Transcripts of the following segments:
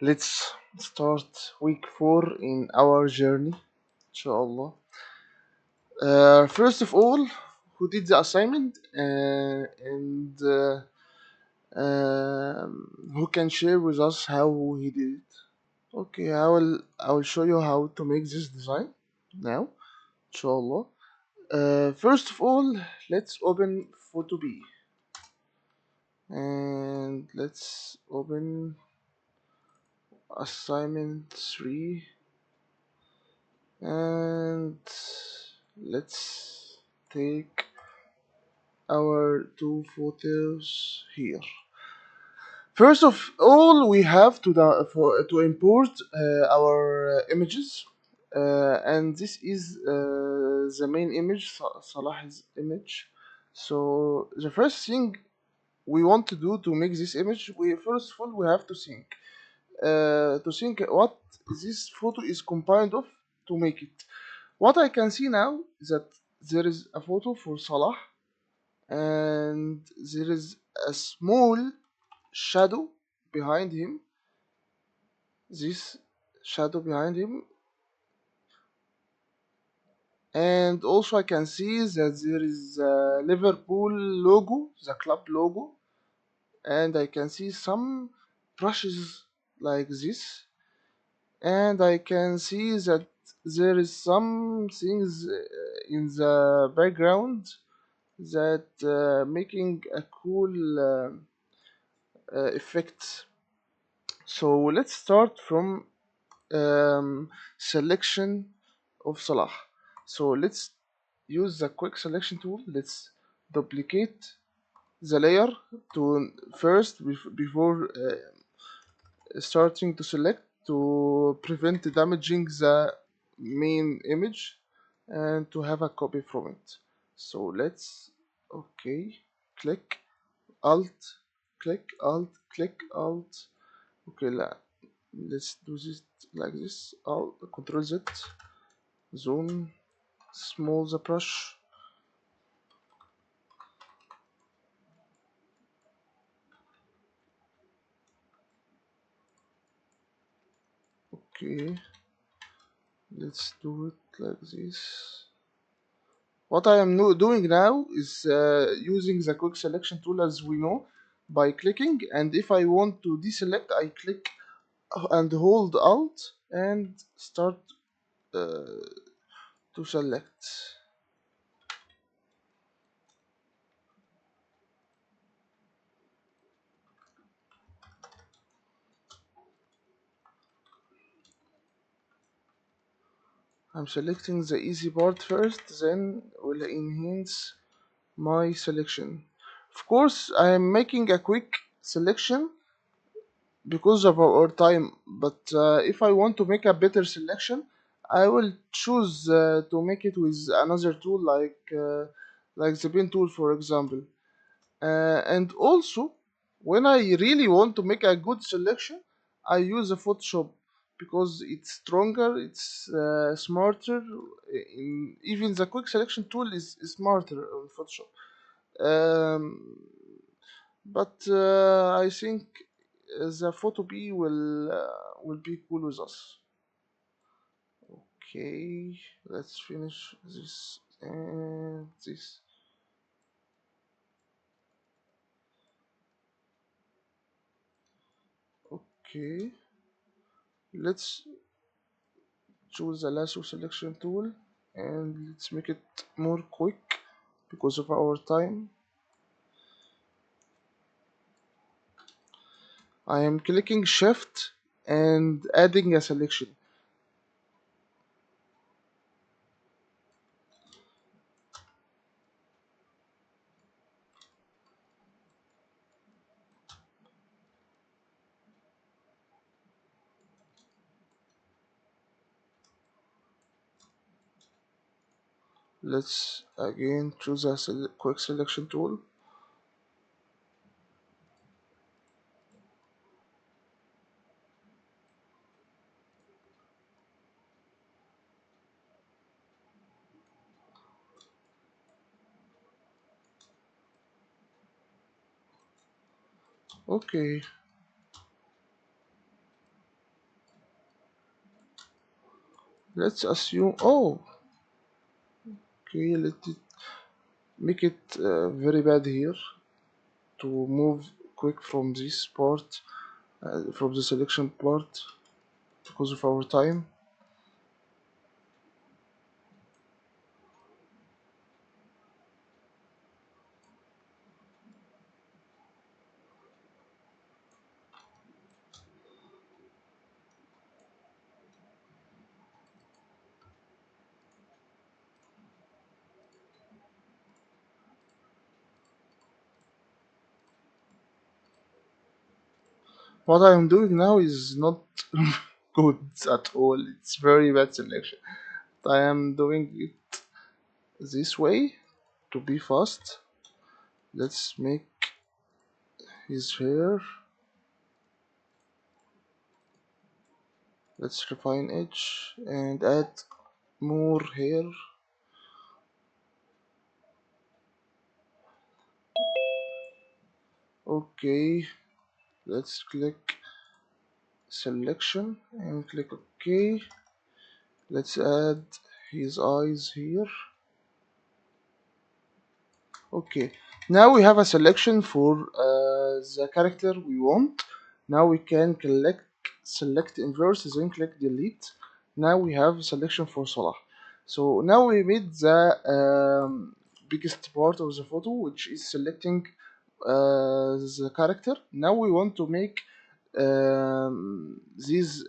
Let's start week 4 in our journey, inshallah. First of all, who did the assignment and who can share with us how he did it? Okay, I will show you how to make this design now, inshallah. First of all, let's open Photopea and let's open assignment 3 and let's take our two photos here. First of all, we have to import our images, and this is the main image, Salah's image. So the first thing we want to do to make this image, we first of all we have to think what this photo is combined of to make it. What I can see now is that there is a photo for Salah and there is a small shadow behind him. This shadow behind him, and also I can see that there is a Liverpool logo, the club logo, and I can see some brushes like this, and I can see that there is some things in the background that making a cool effect. So let's start from selection of Salah. So let's use the quick selection tool. Let's duplicate the layer to first before starting to select to prevent damaging the main image and to have a copy from it. So let's okay, click alt, click alt, click alt. Okay, let's do this like this. Alt Control Z, zoom, small the brush. Okay, let's do it like this. What I am doing now is using the quick selection tool as we know by clicking, and if I want to deselect I click and hold alt and start uh, to select. I'm selecting the easy part first, then will enhance my selection. Of course I am making a quick selection because of our time, but if I want to make a better selection I will choose to make it with another tool like the pen tool for example, and also when I really want to make a good selection I use a Photoshop because it's stronger, it's smarter. Even the quick selection tool is smarter on Photoshop, um, but I think the Photopea will be cool with us. Okay, let's finish this and this. Okay, let's choose the lasso selection tool and let's make it more quick because of our time. I am clicking shift and adding a selection. Let's again choose a quick selection tool. Okay, Let's assume, oh, okay, let it make it very bad here to move quick from this part, from the selection part, because of our time. What I'm doing now is not good at all. It's very bad selection. I am doing it this way to be fast. Let's make his hair. Let's refine edge and add more hair. Okay, let's click selection and click OK. Let's add his eyes here. Okay, now we have a selection for the character we want. Now we can select inverse, then click delete. Now we have a selection for Salah. So now we made the biggest part of the photo, which is selecting the character. Now we want to make this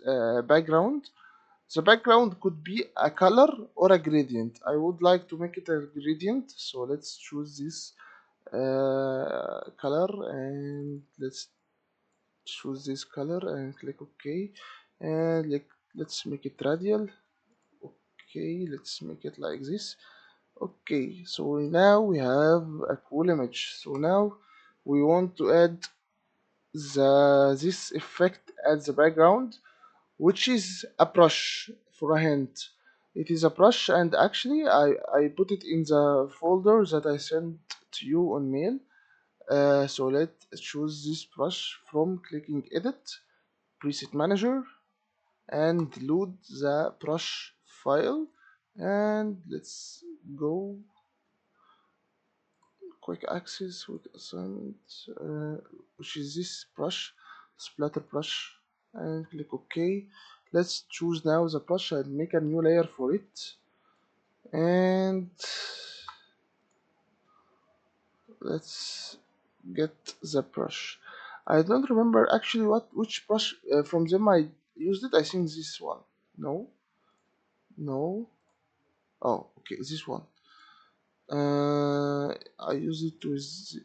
background. The background could be a color or a gradient. I would like to make it a gradient, so let's choose this color, and let's choose this color and click OK, and let's make it radial. Okay, let's make it like this. Okay, so now we have a cool image. So now we want to add this effect at the background, which is a brush. For a hint, it is a brush, and actually I put it in the folder that I sent to you on mail. So let's choose this brush from clicking edit, preset manager, and load the brush file, and let's go quick access with assignment, which is this brush, splatter brush, and click OK. Let's choose now the brush and make a new layer for it, and let's get the brush. I don't remember actually which brush from them I used it. I think this one. No, no. Oh, okay, this one. I use it with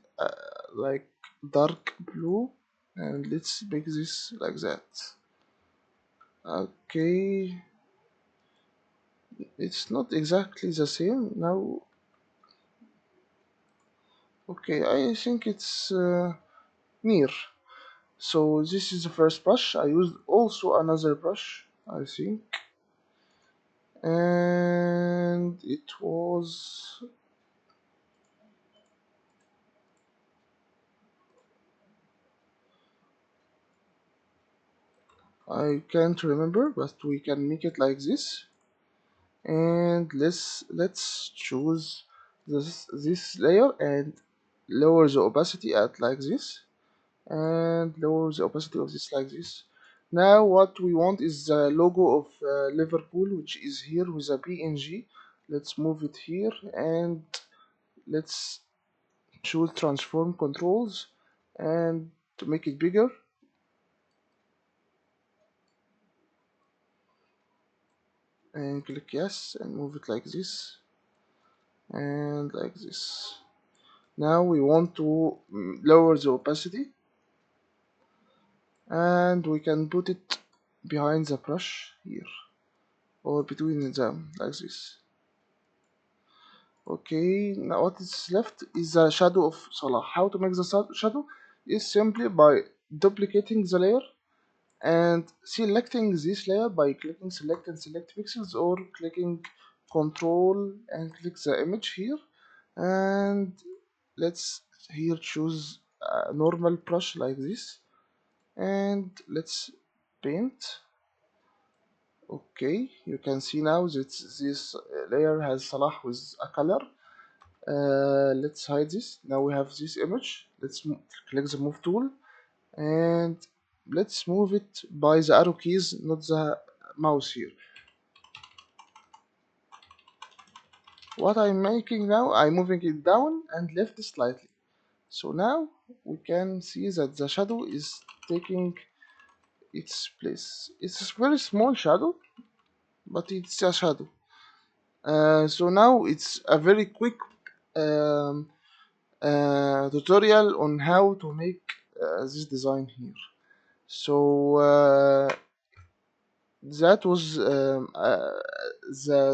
like dark blue, and let's make this like that. Okay, it's not exactly the same now. Okay, I think it's near. So this is the first brush. I used also another brush, I think, and it was, I can't remember, but we can make it like this. And let's choose this layer and lower the opacity at like this, and lower the opacity of this like this. Now what we want is the logo of Liverpool, which is here with a PNG. Let's move it here, and let's choose transform controls, and to make it bigger, and click yes, and move it like this and like this. Now we want to lower the opacity, and we can put it behind the brush here, or between them like this. Okay, now what is left is the shadow of Salah. How to make the shadow is simply by duplicating the layer and selecting this layer by clicking select and select pixels, or clicking control and click the image here, and let's here choose a normal brush like this, and let's paint, Okay, you can see now that this layer has Salah with a color. Let's hide this. Now we have this image. Let's click the move tool and let's move it by the arrow keys, not the mouse here. What I'm making now, I'm moving it down and left slightly. So now we can see that the shadow is taking its place. It's a very small shadow, but it's a shadow. So now it's a very quick um, tutorial on how to make this design here. So that was the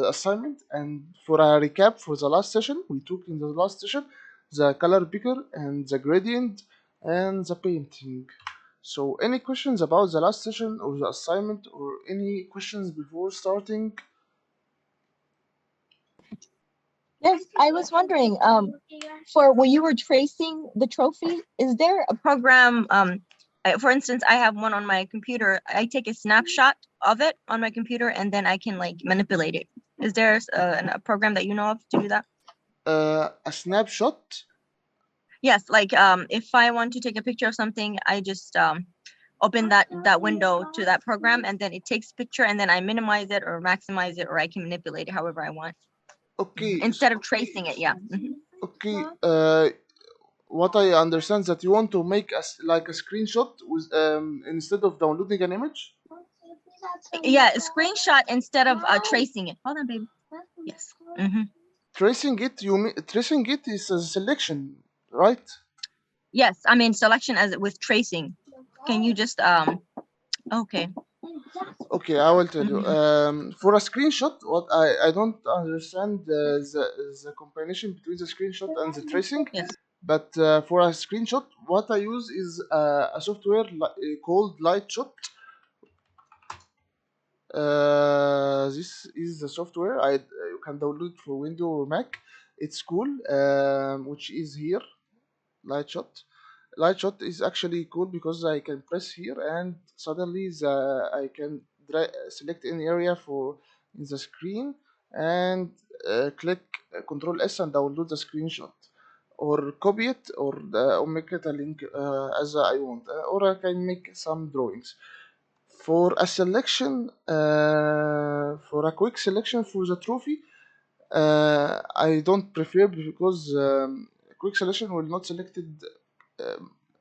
assignment, and for a recap for the last session, we took in the last session the color picker and the gradient and the painting. So any questions about the last session or the assignment, or any questions before starting? Yes, I was wondering, for when you were tracing the trophy, is there a program, for instance, I have one on my computer. I take a snapshot of it on my computer and then I can like manipulate it. Is there a program that you know of to do that? A snapshot. Yes, like if I want to take a picture of something, I just open that window to that program and then it takes picture and then I minimize it or maximize it or I can manipulate it however I want. Okay, Instead of tracing it, yeah. okay. What I understand that you want to make like a screenshot with instead of downloading an image. Yeah, a screenshot instead of tracing it. Hold on, baby. Yes. Tracing it, tracing it is a selection, right? Yes, I mean selection as with tracing. Can you just okay. Okay, I will tell you. For a screenshot, what I don't understand the combination between the screenshot and the tracing. Yes. But for a screenshot, what I use is a software called Lightshot. This is the software you can download for Windows or Mac. It's cool, which is here, Lightshot. Lightshot is actually cool because I can press here and suddenly I can select any area for in the screen and click Control S and download the screenshot, or copy it, or make it a link as I want, or I can make some drawings. For a selection, for a quick selection for the trophy, I don't prefer because quick selection will not select it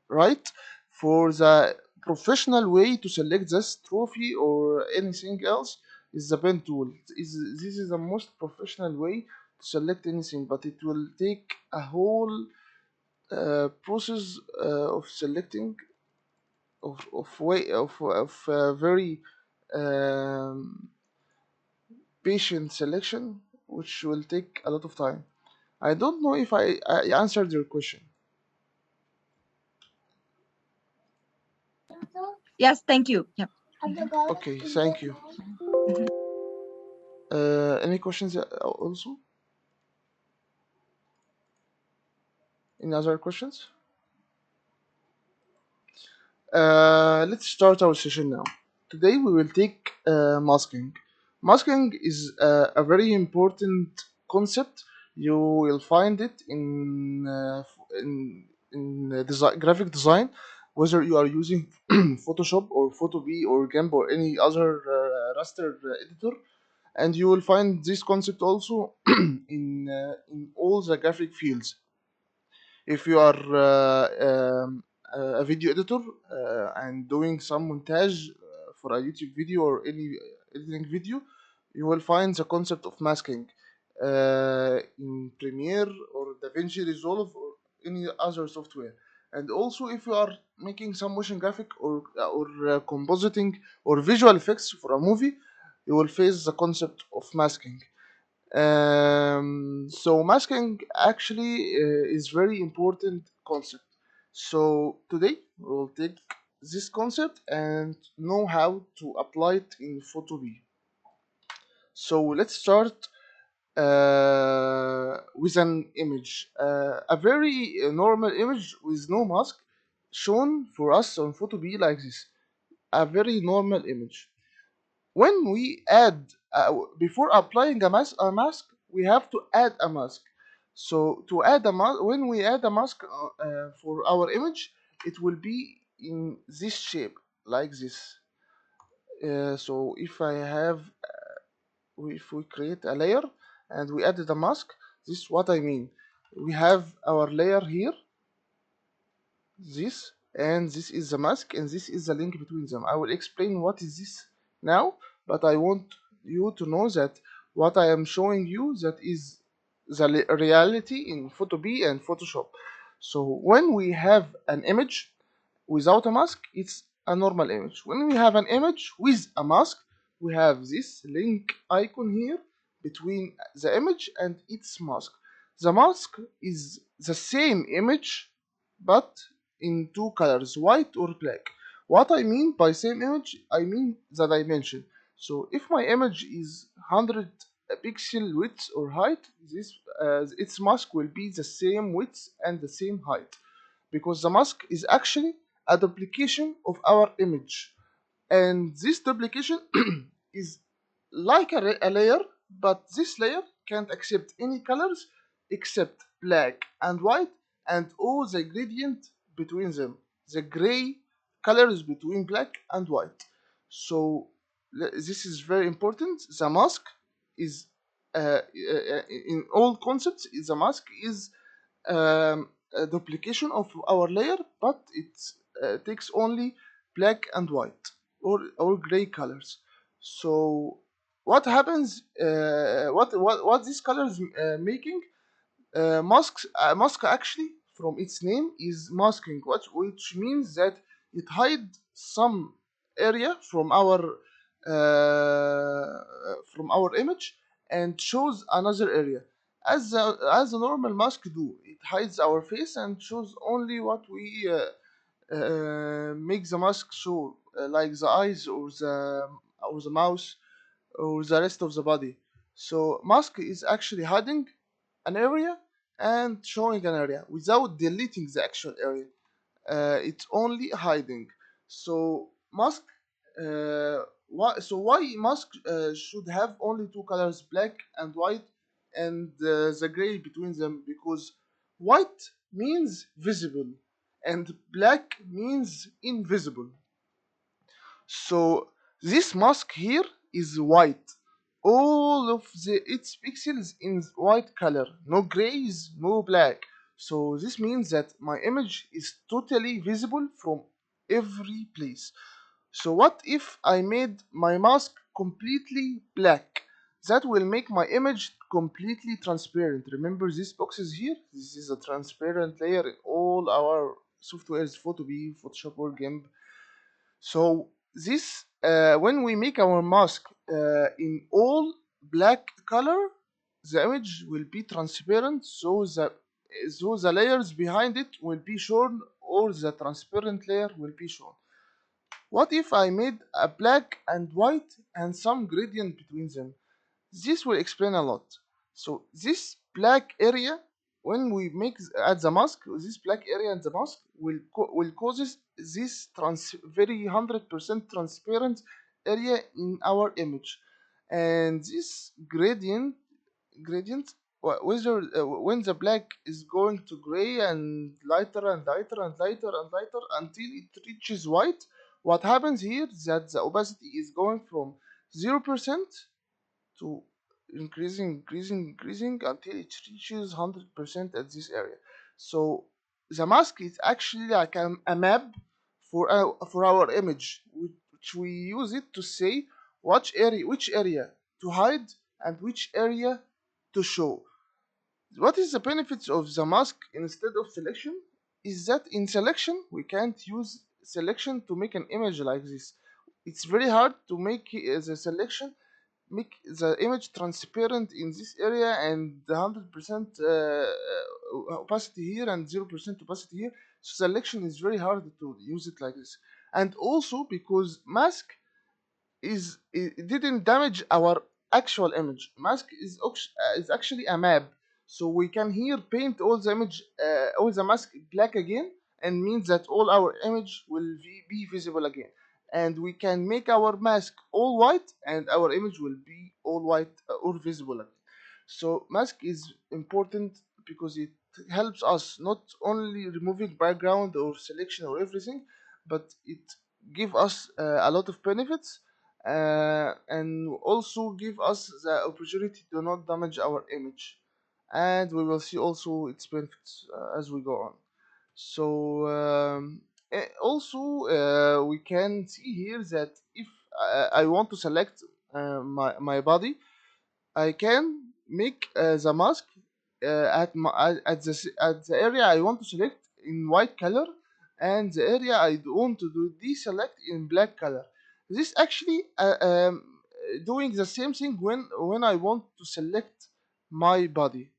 right. For the professional way to select this trophy or anything else is the pen tool. This is the most professional way to select anything, but it will take a whole process of selecting of way of very um, patient selection, which will take a lot of time. I don't know if I answered your question. Yes, thank you. Yep. Okay, thank you. Any questions also? Any other questions? Let's start our session now. Today we will take masking. Masking is a very important concept. You will find it in graphic design, whether you are using Photoshop or Photopea or GIMP or any other raster editor, and you will find this concept also in all the graphic fields. If you are a video editor and doing some montage for a YouTube video or any editing video, you will find the concept of masking in Premiere or DaVinci Resolve or any other software. And also, if you are making some motion graphic or compositing or visual effects for a movie, you will face the concept of masking. So masking actually is very important concept. So today we'll take this concept and know how to apply it in Photopea. So let's start with an image, a very normal image with no mask shown for us on Photopea like this, a very normal image. when we add before applying a mask, we have to add a mask. So to add a mask, when we add a mask for our image, it will be in this shape like this. So if we create a layer and we added a mask, this is what I mean. We have our layer here, this, and this is the mask, and this is the link between them. I will explain what is this now, but I want you to know that what I am showing you, that is the reality in Photopea and Photoshop. So when we have an image without a mask, it's a normal image. When we have an image with a mask, we have this link icon here between the image and its mask. The mask is the same image but in two colors, white or black. What I mean by same image, I mean the dimension. So if my image is 100 pixel width or height, this its mask will be the same width and the same height, because the mask is actually a duplication of our image, and this duplication is like a layer, but this layer can't accept any colors except black and white and all the gradient between them, the gray colors between black and white. So this is very important. The mask is in all concepts, the mask is a duplication of our layer, but it takes only black and white or gray colors. So what happens? What these colors making? Mask actually, from its name, is masking, which means that it hides some area from our image and shows another area, as a normal mask do. It hides our face and shows only what we make the mask show, like the eyes or the mouth or the rest of the body. So mask is actually hiding an area and showing an area without deleting the actual area. It's only hiding. So mask. Why mask should have only two colors, black and white, and the gray between them? Because white means visible, and black means invisible. So this mask here is white. All of its pixels in white color, no grays, no black. So this means that my image is totally visible from every place. So what if I made my mask completely black? That will make my image completely transparent. Remember these boxes here? This is a transparent layer in all our softwares, Photopea, Photoshop, or GIMP. So this, when we make our mask in all black color, the image will be transparent. So the layers behind it will be shown, or the transparent layer will be shown. What if I made a black and white and some gradient between them? This will explain a lot. So this black area, when we make add the mask, this black area in the mask will causes this very 100% transparent area in our image, and this gradient whether when the black is going to gray and lighter and lighter and lighter and lighter until it reaches white, what happens here is that the opacity is going from 0% to increasing until it reaches 100% at this area. So the mask is actually like a map for our image, which we use it to say which area to hide and which area to show. What is the benefits of the mask instead of selection? Is that in selection we can't use selection to make an image like this. It's very hard to make the selection make the image transparent in this area and 100% opacity here and 0% opacity here. So selection is very hard to use it like this. And also because mask it didn't damage our actual image. Mask is actually a map, so we can here paint all the mask black again, and means that all our image will be visible again. and we can make our mask all white, and our image will be all white or visible again. So mask is important because it helps us not only removing background or selection or everything, but it give us a lot of benefits, and also give us the opportunity to not damage our image, and we will see also its benefits as we go on. So also we can see here that if I want to select my body, I can make the mask at the area I want to select in white color, and the area I want to do deselect in black color. This actually doing the same thing when I want to select my body.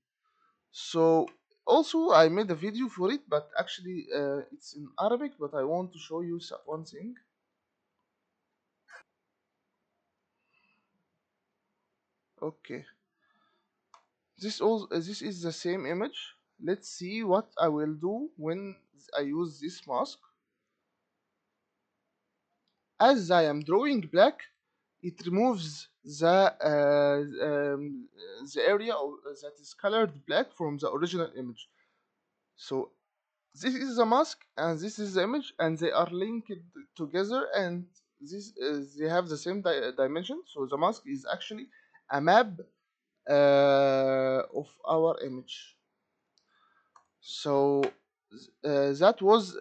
So also I made a video for it, but actually it's in Arabic. But I want to show you one thing. Okay, this is the same image. Let's see what I will do when I use this mask. As I am drawing black, it removes the area that is colored black from the original image. So this is the mask and this is the image, and they are linked together, and this they have the same dimension. So the mask is actually a map of our image. So that was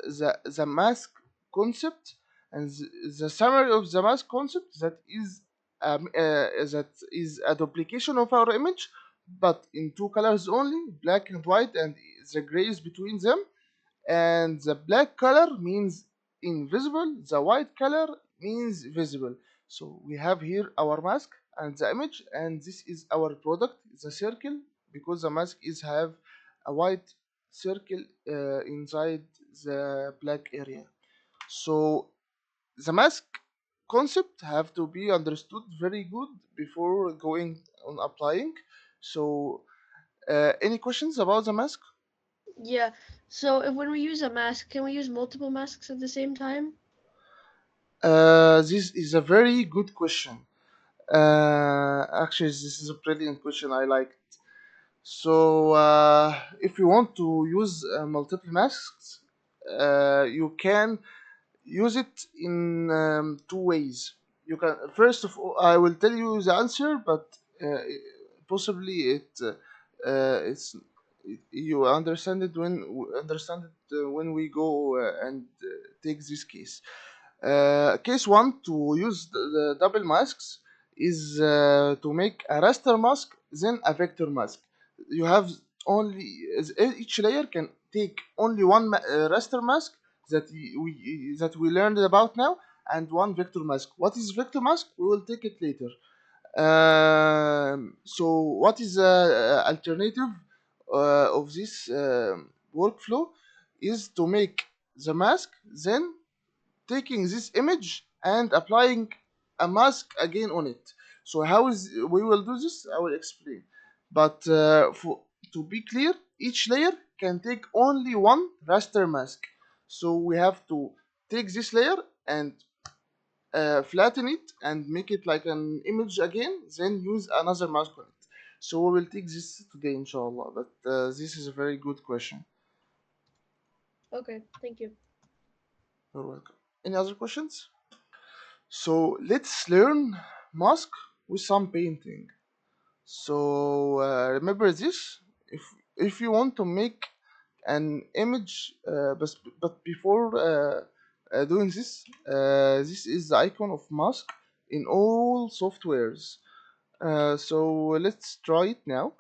the mask concept, and the summary of the mask concept, that is a duplication of our image, but in two colors only, black and white, and the grays between them. And the black color means invisible, the white color means visible. So we have here our mask and the image, and this is our product, the circle, because the mask is have a white circle inside the black area. So the mask concept have to be understood very good before going on applying. So any questions about the mask? Yeah. So if when we use a mask, can we use multiple masks at the same time? This is a very good question. Actually, this is a brilliant question. I like it. So, if you want to use multiple masks, you can use it in two ways. You can first of all, I will tell you the answer, but possibly it's you understand it when we go and take this case. Case one, to use the double masks is to make a raster mask, then a vector mask. You have only each layer can take only one raster mask that we learned about now, and one vector mask. What is vector mask? We will take it later. So what is the alternative of this workflow is to make the mask, then taking this image and applying a mask again on it. So how is we will do this? I will explain. But to be clear, each layer can take only one raster mask. So we have to take this layer and flatten it and make it like an image again, then use another mask on it. So we will take this today, inshallah. But this is a very good question. Okay, thank you. You're welcome. Any other questions? So let's learn mask with some painting. So remember this. If if you want to make an image, but before doing this, this is the icon of mask in all softwares. So let's try it now.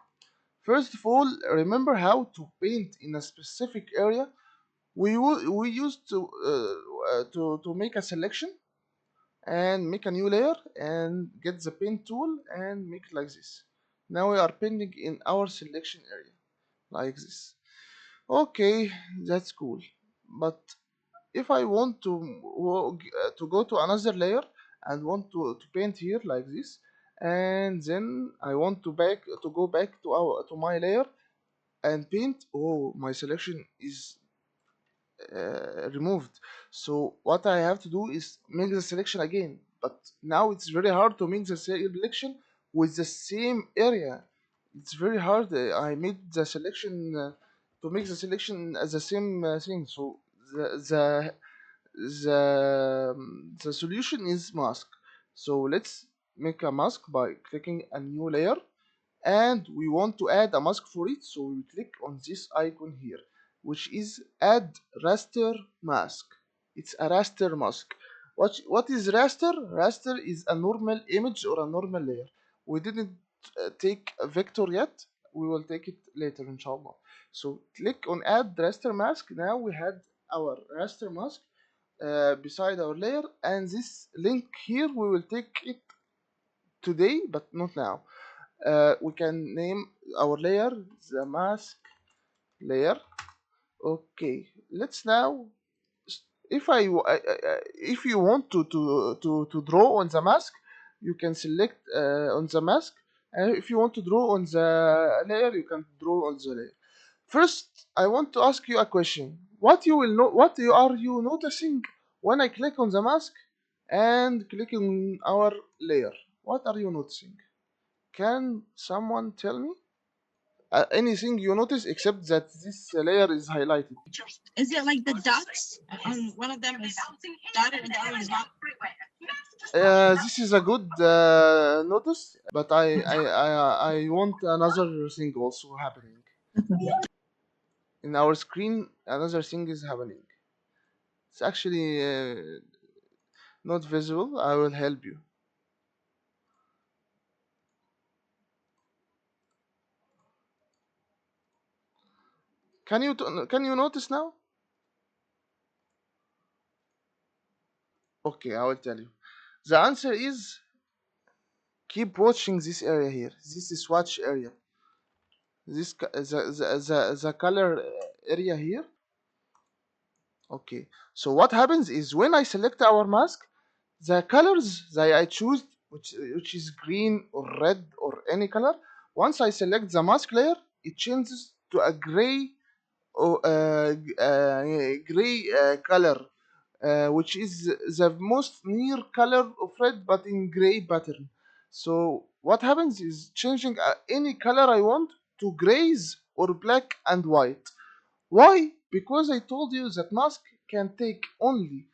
First of all, remember how to paint in a specific area. We used to make a selection and make a new layer and get the paint tool and make it like this. Now we are painting in our selection area like this. Okay, that's cool. But if I want to go to another layer and want to paint here like this, and then I want to go back to my layer and paint. Oh, my selection is removed. So what I have to do is make the selection again. But now it's very hard to make the selection with the same area. It's very hard. I made the selection to make the selection as the same thing. So the the the solution is mask. So let's make a mask by clicking a new layer, and we want to add a mask for it, so we click on this icon here, which is add raster mask. It's a raster mask. What is raster? Raster is a normal image or a normal layer. We didn't take a vector yet. We will take it later, inshallah. So click on add raster mask. Now we had our raster mask beside our layer, and this link here we will take it today but not now. We can name our layer the mask layer. Okay, let's now if you want to draw on the mask, you can select on the mask, and if you want to draw on the layer, you can draw on the layer. First, I want to ask you a question. Are you noticing when I click on the mask and click on our layer? What are you noticing? Can someone tell me? Anything you notice except that this layer is highlighted? Is it like the dots? On one of them is dotted and the other is not. This is a good notice, but I want another thing also happening. In our screen, another thing is happening. It's actually not visible. I will help you. Can you notice now? Okay, I will tell you. The answer is keep watching this area here. This is swatch area. The color area here. Okay, so what happens is when I select our mask, the colors that I choose, which is green or red or any color, once I select the mask layer, it changes to a gray or gray color, which is the most near color of red but in gray pattern. So what happens is changing any color I want to grays or black and white. Why? Because I told you that mask can take only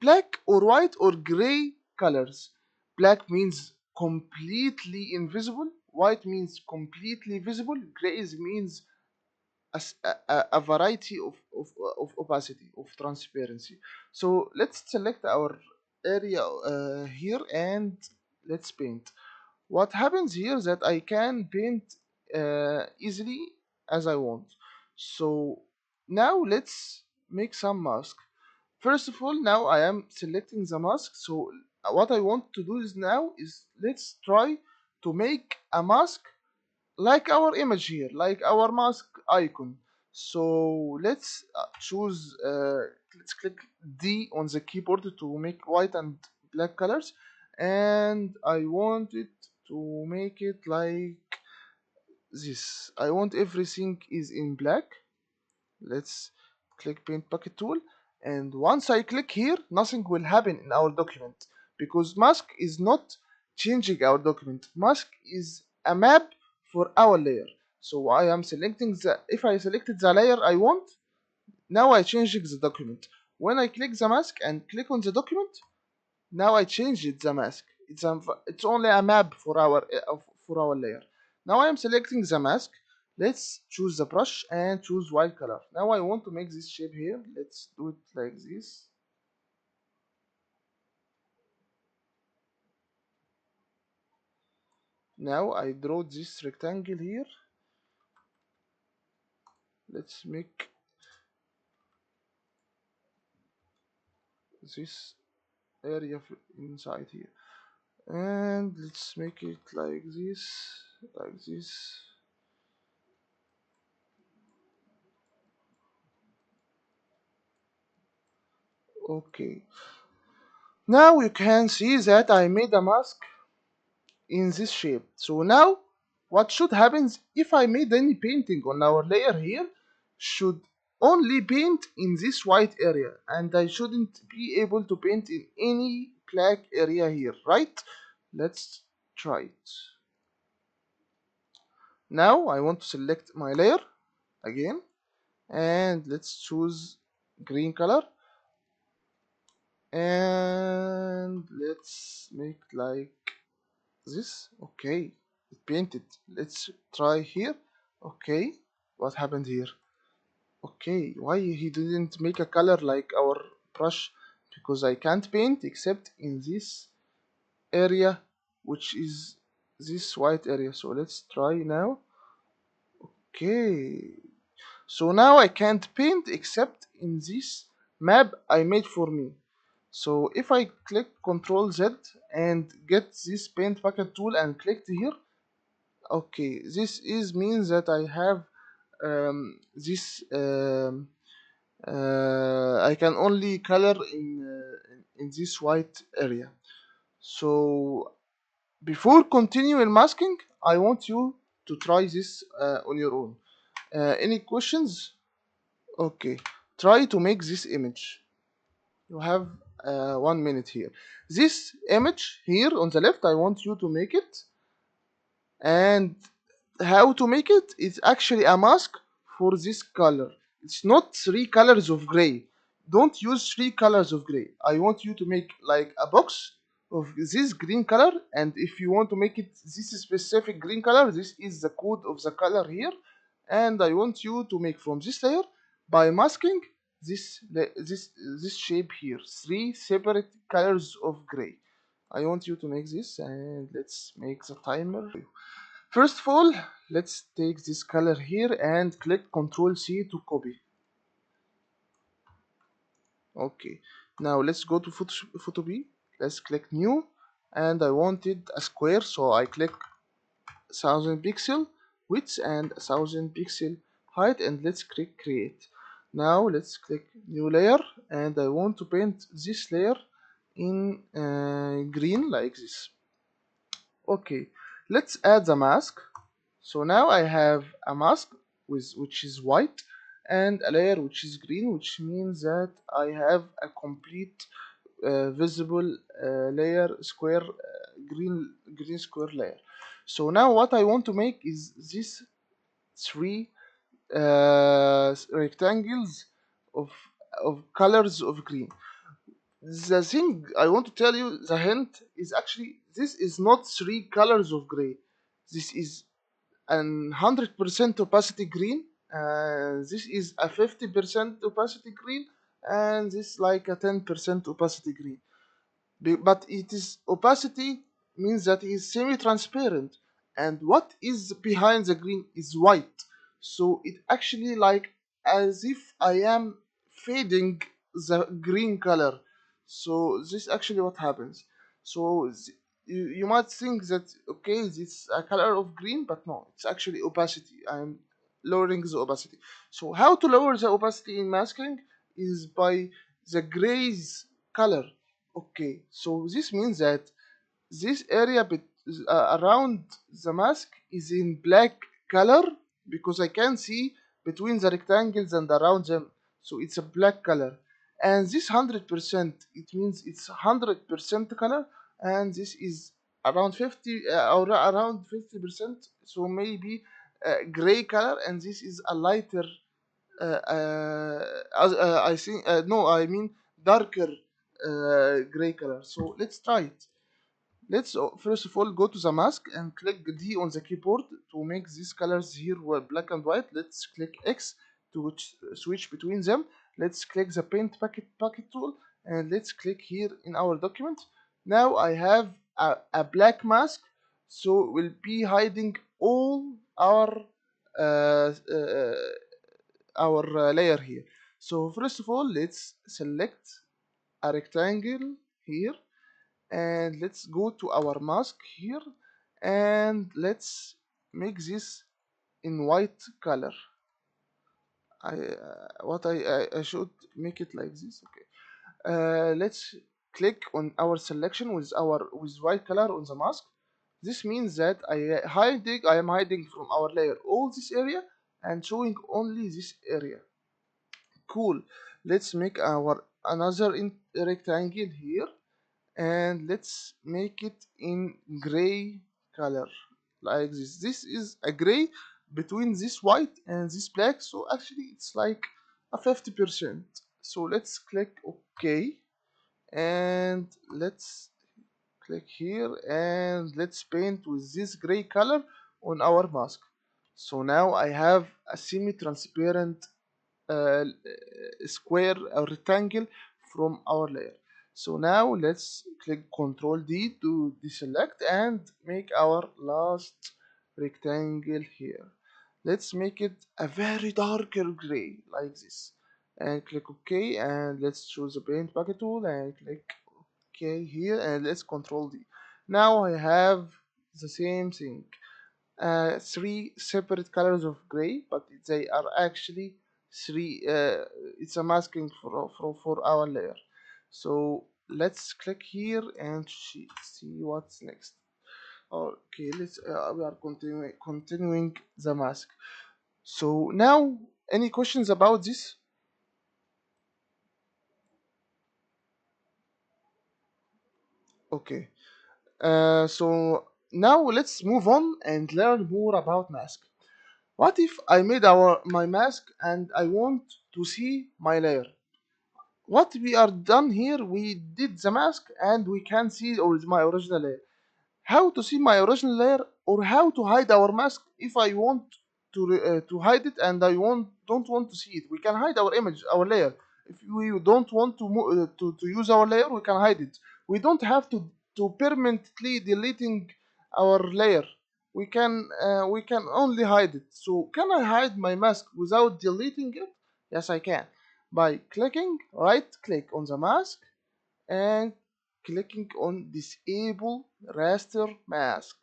black or white or gray colors. Black means completely invisible, white means completely visible, grays means a variety of opacity, of transparency. So let's select our area here and let's paint. What happens here is that I can paint easily as I want. So now let's make some mask. First of all, now I am selecting the mask. So what I want to do is now is let's try to make a mask like our image here, like our mask icon. So let's click D on the keyboard to make white and black colors, and I want it to make it like this. I want everything is in black. Let's click paint bucket tool, and once I click here, nothing will happen in our document because mask is not changing our document. Mask is a map for our layer. So I am selecting the if I selected the layer I want, now I changing the document. When I click the mask and click on the document, now I changed the mask. It's only a map for our layer. Now I am selecting the mask. Let's choose the brush and choose white color. Now I want to make this shape here. Let's do it like this. Now I draw this rectangle here. Let's make this area inside here. And let's make it like this, like this. Okay. Now you can see that I made a mask in this shape. So now what should happen if I made any painting on our layer here should only paint in this white area, and I shouldn't be able to paint in any black area here, right? Let's try it. Now I want to select my layer again, and let's choose green color, and let's make like this. Okay, it painted. Let's try here. Okay, what happened here? Okay, why he didn't make a color like our brush? Because I can't paint except in this area, which is this white area. So let's try now. Okay, so now I can't paint except in this map I made for me. So if I click Ctrl Z and get this paint bucket tool and click here, okay, this is means that I have this I can only color in this white area. So before continuing masking, I want you to try this on your own. Any questions? Okay, try to make this image. You have 1 minute here. This image here on the left, I want you to make it. And how to make it is actually a mask for this color. It's not 3 colors of gray. Don't use 3 colors of gray. I want you to make like a box of this green color, and if you want to make it this specific green color, this is the code of the color here, and I want you to make from this layer by masking this shape here, 3 separate colors of gray. I want you to make this, and let's make the timer. First of all, let's take this color here and click Ctrl C to copy. Okay, now let's go to Photopea. Let's click New, and I wanted a square, so I click 1000 pixel width and 1000 pixel height, and let's click Create. Now let's click New Layer, and I want to paint this layer in green like this. Okay, let's add the mask. So now I have a mask which is white and a layer which is green, which means that I have a complete visible layer square green square layer. So now what I want to make is this 3 rectangles of colors of green. The thing I want to tell you, the hint is actually this is not 3 colors of gray. This is an 100% opacity green, and this is a 50% opacity green, and this like a 10% opacity green. But it is opacity means that it is semi-transparent, and what is behind the green is white. So it actually like as if I am fading the green color. So this actually what happens. So you might think that okay, it's a color of green, but no, it's actually opacity. I'm lowering the opacity. So how to lower the opacity in masking is by the grays color. Okay, so this means that this area around the mask is in black color because I can see between the rectangles and around them. So it's a black color. And this 100%, it means it's 100% color, and this is around 50 or around 50%, so maybe gray color, and this is a lighter I think no, I mean darker gray color. So let's try it. Let's first of all go to the mask and click D on the keyboard to make these colors here were black and white. Let's click X to switch between them. Let's click the paint bucket tool, and let's click here in our document. Now I have a black mask, so we'll be hiding all uh, uh, layer here. So first of all, let's select a rectangle here, and let's go to our mask here, and let's make this in white color. I should make it like this. Okay, let's click on our selection with white color on the mask. This means that I am hiding from our layer all this area and showing only this area. Cool. Let's make our another rectangle here, and let's make it in gray color like this. This is a gray between this white and this black, so actually it's like a 50%. So let's click OK, and let's click here, and let's paint with this gray color on our mask. So now I have a semi-transparent square or rectangle from our layer. So now let's click Ctrl D to deselect and make our last rectangle here. Let's make it a very darker gray like this, and click OK, and let's choose the paint bucket tool and click OK here, and let's Ctrl D. Now I have the same thing, three separate colors of gray, but they are actually three. It's a masking for our layer. So let's click here and see what's next. Okay, let's we are continuing the mask. So now, any questions about this? Okay. So now let's move on and learn more about mask. What if I made my mask and I want to see my layer? What we are done here, we did the mask and we can see my original layer. How to see my original layer, or how to hide our mask if I want to hide it and I don't want to see it? We can hide our image, our layer. If we don't want to use our layer, we can hide it. We don't have to permanently deleting our layer. We can only hide it. So can I hide my mask without deleting it? Yes, I can, by clicking right click on the mask and clicking on disable raster mask.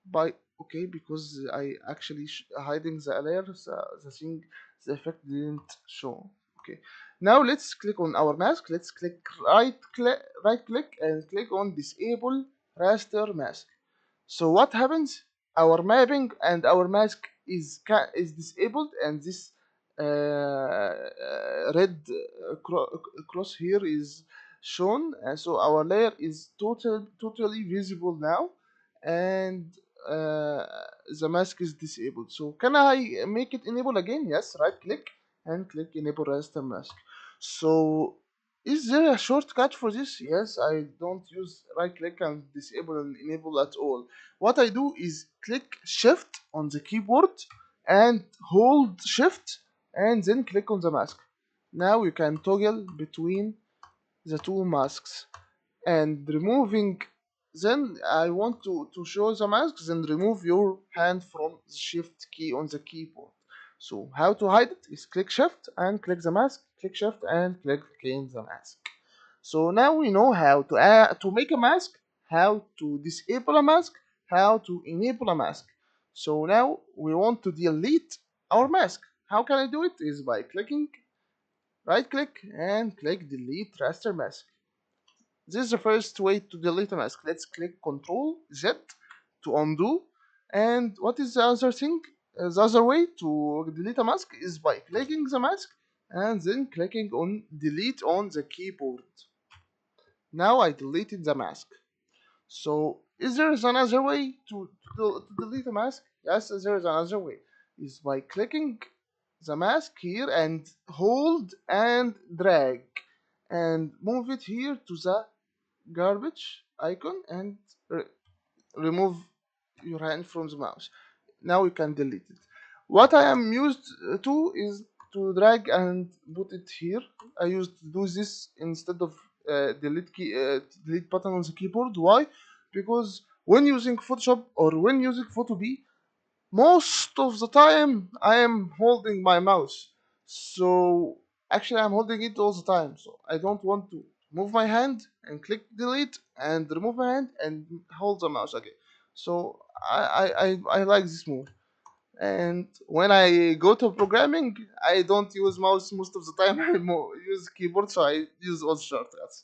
By okay, because I actually hiding the layer, the thing, the effect didn't show. Okay, now let's click on our mask. Let's click right click and click on disable raster mask. So what happens? Our mapping and our mask is disabled, and this red cross here is shown, and so our layer is totally visible now, and uh, the mask is disabled. So can I make it enable again? Yes, right click and click enable raster mask. So is there a shortcut for this? Yes, I don't use right click and disable and enable at all. What I do is click shift on the keyboard and hold shift and then click on the mask. Now you can toggle between the two masks and removing. Then I want to show the mask, then remove your hand from the shift key on the keyboard. So how to hide it is click shift and click the mask, click shift and click again the mask. So now we know how to make a mask, how to disable a mask, how to enable a mask. So now we want to delete our mask. How can I do it? Is by clicking right click and click delete raster mask. This is the first way to delete a mask. Let's click Ctrl Z to undo. And what is the other thing? The other way to delete a mask is by clicking the mask and then clicking on delete on the keyboard. Now I deleted the mask. So is there another way to delete a mask? Yes, there is another way. Is by clicking the mask here and hold and drag and move it here to the garbage icon and remove your hand from the mouse. Now you can delete it. What I am used to is to drag and put it here. I used to do this instead of delete button on the keyboard. Why? Because when using Photoshop or when using Photopea, most of the time I am holding my mouse. So actually I'm holding it all the time. So I don't want to move my hand and click delete and remove my hand and hold the mouse again. So I like this move. And when I go to programming, I don't use mouse most of the time. I use keyboard, so I use all shortcuts.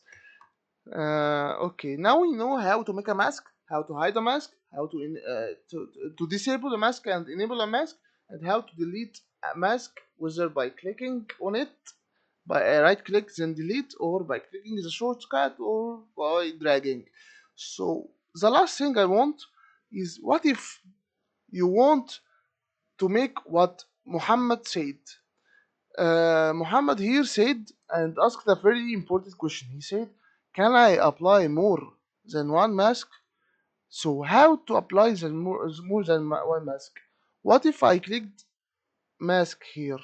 Okay, now we know how to make a mask, how to hide a mask, how to disable a mask and enable a mask, and how to delete a mask, whether by clicking on it, by a right click then delete, or by clicking the shortcut, or by dragging. So the last thing I want is, what if you want to make what Muhammad said? Muhammad here said and asked a very important question. He said, "Can I apply more than one mask?" So how to apply more than one mask? What if I clicked mask here,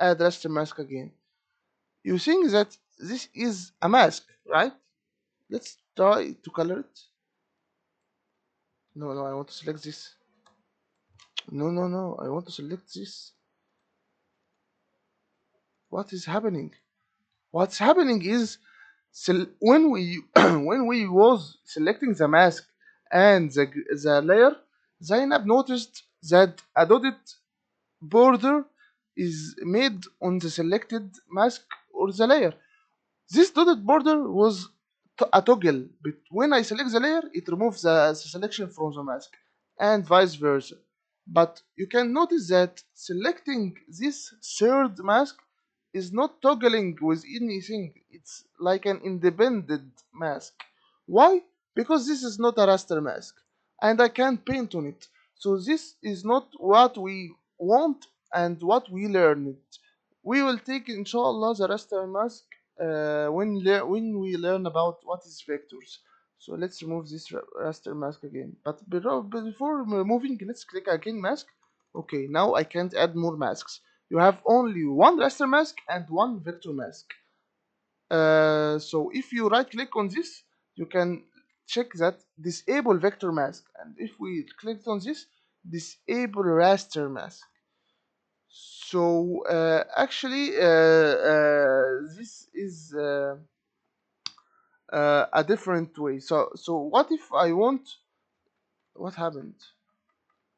add raster mask again? You think that this is a mask, right? Let's try to color it. No, no, I want to select this. No, no, no, I want to select this. What is happening? What's happening is, when we when we was selecting the mask and the layer, Zainab noticed that a dotted border is made on the selected mask or the layer. This dotted border was a toggle, but when I select the layer, it removes the selection from the mask, and vice versa. But you can notice that selecting this third mask is not toggling with anything. It's like an independent mask. Why? Because this is not a raster mask, and I can't paint on it. So this is not what we want and what we learned. We will take inshallah the raster mask when we learn about what is vectors. So let's remove this raster mask again. But before removing, let's click again mask. Okay, now I can't add more masks. You have only one raster mask and one vector mask. So if you right click on this, you can check that disable vector mask, and if we click on this, disable raster mask. So actually, this is a different way. So what if I want? What happened?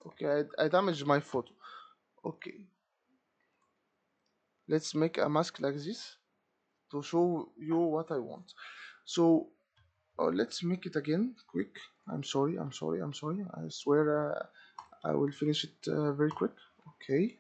Okay, I damaged my photo. Okay, let's make a mask like this to show you what I want. So let's make it again quick. I'm sorry, I'm sorry, I'm sorry. I swear I will finish it very quick. Okay.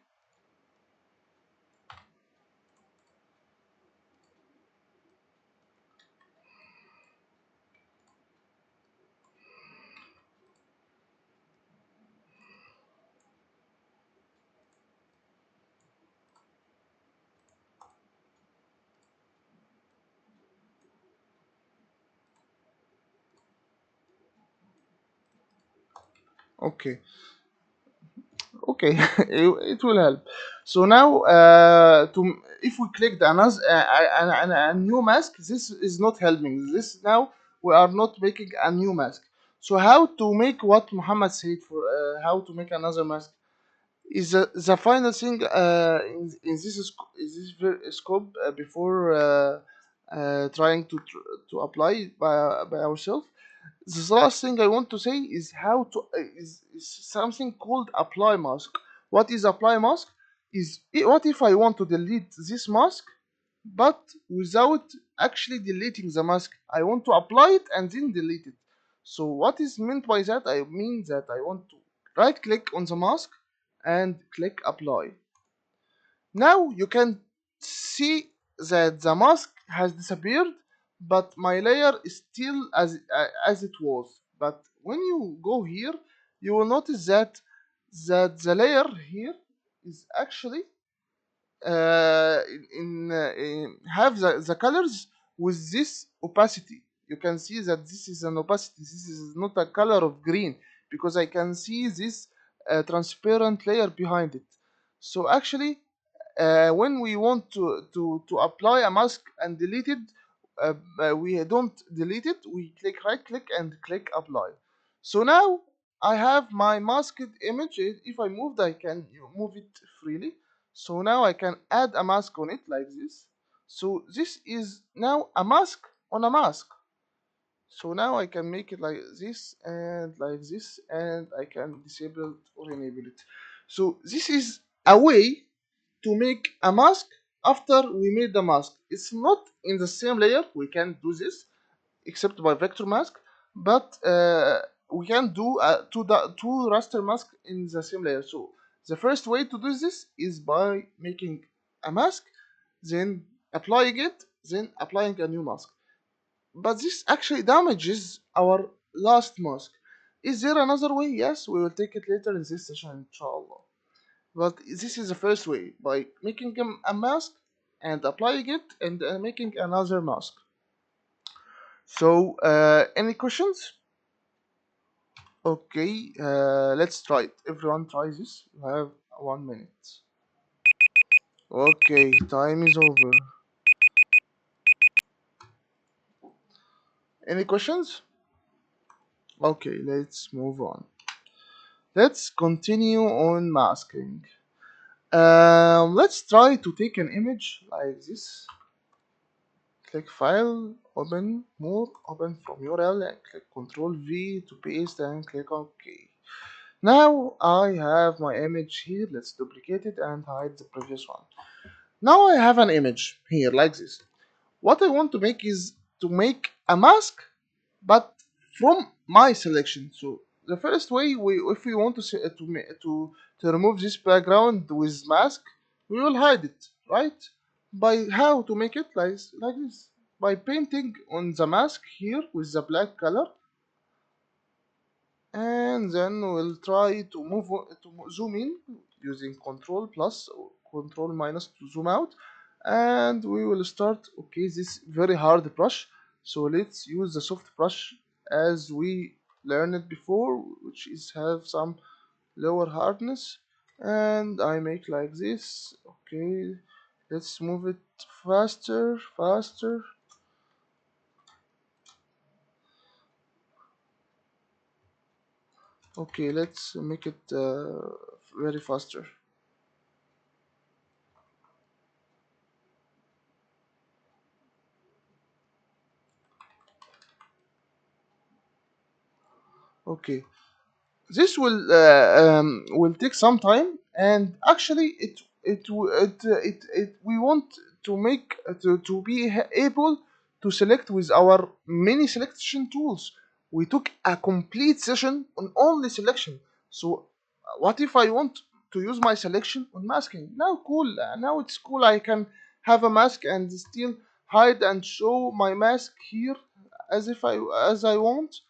Okay. Okay, it will help. So now, if we clicked another a new mask, this is not helping. This now we are not making a new mask. So how to make what Muhammad said for how to make another mask is the final thing in this scope before trying to apply it by ourselves. The last thing I want to say is how to is something called apply mask. What is apply mask? What if I want to delete this mask, but without actually deleting the mask? I want to apply it and then delete it. So what is meant by that? I mean that I want to right click on the mask and click apply. Now you can see that the mask has disappeared, but my layer is still as it was. But when you go here, you will notice that the layer here is actually have the colors with this opacity. You can see that this is an opacity. This is not a color of green, because I can see this transparent layer behind it. So actually, when we want to apply a mask and delete it, we don't delete it. We click right click and click apply. So now I have my masked image. If I moved, I can move it freely. So now I can add a mask on it like this. So this is now a mask on a mask. So now I can make it like this, and I can disable it or enable it. So this is a way to make a mask after we made the mask. It's not in the same layer. We can't do this except by vector mask, but we can do two raster mask in the same layer. So The first way to do this is by making a mask, then applying it, then applying a new mask. But this actually damages our last mask. Is there another way? Yes, we will take it later in this session, inshallah. But this is the first way by making a mask and applying it and making another mask. So, any questions? Okay, let's try it. Everyone try this. You have 1 minute. Okay, time is over. Any questions? Okay, let's move on. Let's continue on masking. Let's try to take an image like this. Click File, Open More, Open from URL, and click Ctrl V to paste and click OK. Now I have my image here. Let's duplicate it and hide the previous one. Now I have an image here like this. What I want to make is to make a mask, but from my selection. So the first way, if we want to remove this background with mask, we will hide it, right? By how to make it like this? By painting on the mask here with the black color, and then we'll try to zoom in using control plus or control minus to zoom out, and we will start. Okay, this very hard brush, so let's use the soft brush as we learned before, which is have some lower hardness, and I make like this. Okay, let's move it faster. Okay, let's make it very faster. Okay, this will take some time, and actually it we want to make to be able to select with our many selection tools. We took a complete session on only selection. So what if I want to use my selection on masking? Now cool, now it's cool. I can have a mask and still hide and show my mask here as if I want.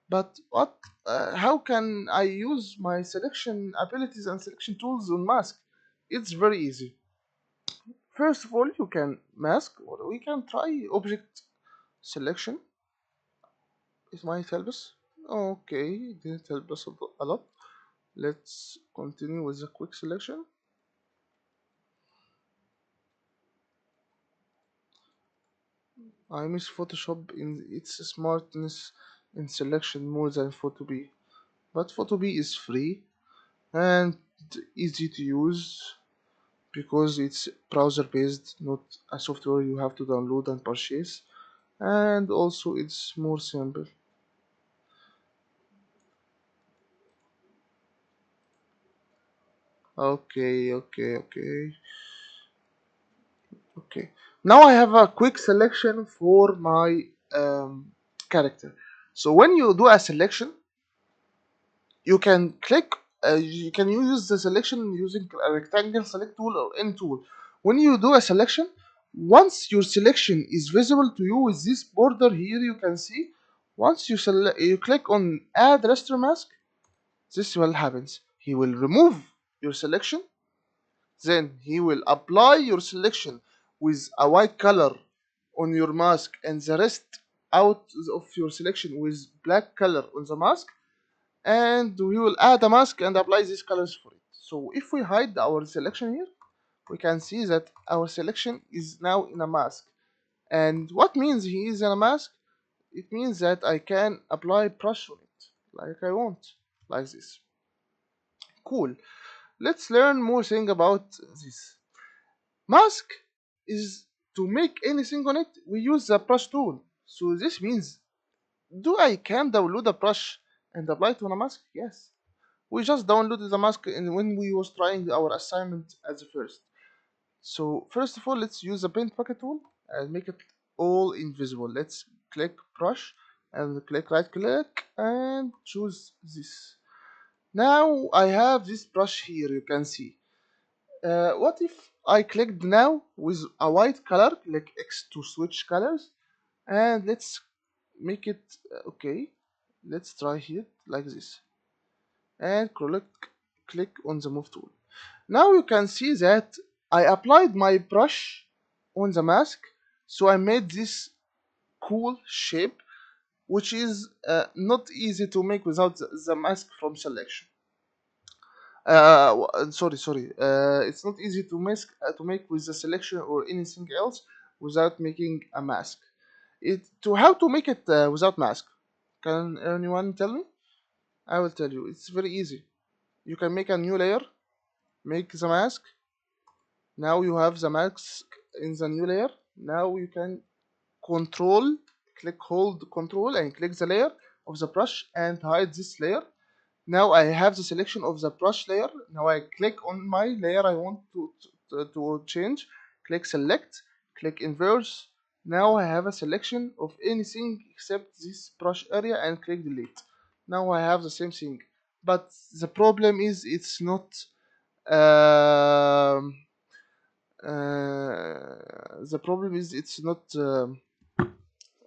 But what? How can I use my selection abilities and selection tools on mask? It's very easy. First of all, you can mask, or we can try object selection. It might help us. Okay, it didn't help us a lot. Let's continue with the quick selection. I miss Photoshop in its smartness in selection more than Photopea. But Photopea is free and easy to use because it's browser based, not a software you have to download and purchase, and also it's more simple. Okay. Now I have a quick selection for my character. So when you do a selection, you can click. You can use the selection using a rectangle select tool or any tool. When you do a selection, once your selection is visible to you with this border here, you can see. Once you click on Add Raster Mask, this will happens. He will remove your selection, then he will apply your selection with a white color on your mask, and the rest out of your selection with black color on the mask, and we will add a mask and apply these colors for it. So if we hide our selection here, we can see that our selection is now in a mask. And what means he is in a mask? It means that I can apply brush on it like I want, like this. Cool. Let's learn more thing about this. Mask is to make anything on it, we use the brush tool. So this means, do I can download a brush and apply it on a mask? Yes. We just downloaded the mask and when we was trying our assignment as the first. So first of all, let's use the paint bucket tool and make it all invisible. Let's click brush and click right click and choose this. Now I have this brush here, you can see. What if I clicked now with a white color, click X to switch colors, and let's make it okay. Let's try here like this, and click on the move tool. Now you can see that I applied my brush on the mask, so I made this cool shape, which is not easy to make without the mask from selection. Sorry. It's not easy to make with the selection or anything else without making a mask. How to make it without mask? Can anyone tell me? I will tell you. It's very easy. You can make a new layer, make the mask. Now you have the mask in the new layer. Now you can control, hold control and click the layer of the brush and hide this layer. Now I have the selection of the brush layer. Now I click on my layer I want to change. Click select, click inverse. Now I have a selection of anything except this brush area and click delete. Now I have the same thing. But the problem is um, the problem is it's not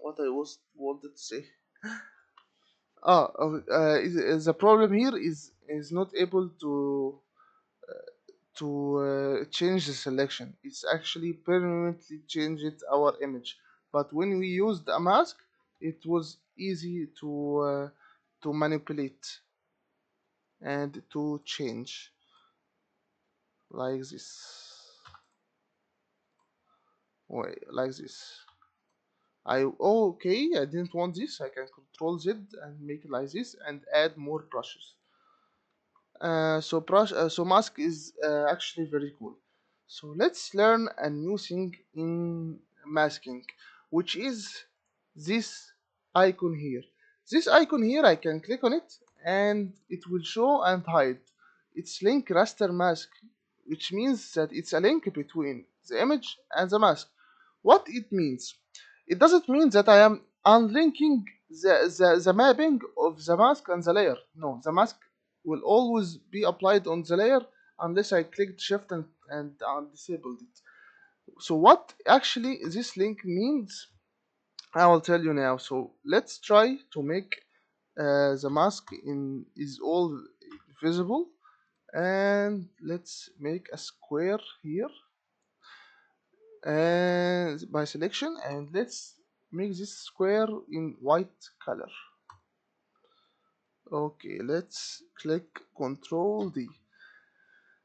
what I was wanted to say. The problem here is not able to change the selection. It's actually permanently changed our image. But when we used a mask, it was easy to manipulate and to change like this. Wait, like this. Okay, I didn't want this. I can control Z and make it like this and add more brushes. So mask is actually very cool. So let's learn a new thing in masking, which is this icon here. This icon here, I can click on it and it will show and hide. It's link raster mask, which means that it's a link between the image and the mask. What it means? It doesn't mean that I am unlinking the mapping of the mask and the layer. No, the mask will always be applied on the layer unless I clicked shift and disabled it. So what actually this link means, I will tell you now. So let's try to make the mask is all visible, and let's make a square here and by selection, and let's make this square in white color. Okay, let's click Control D.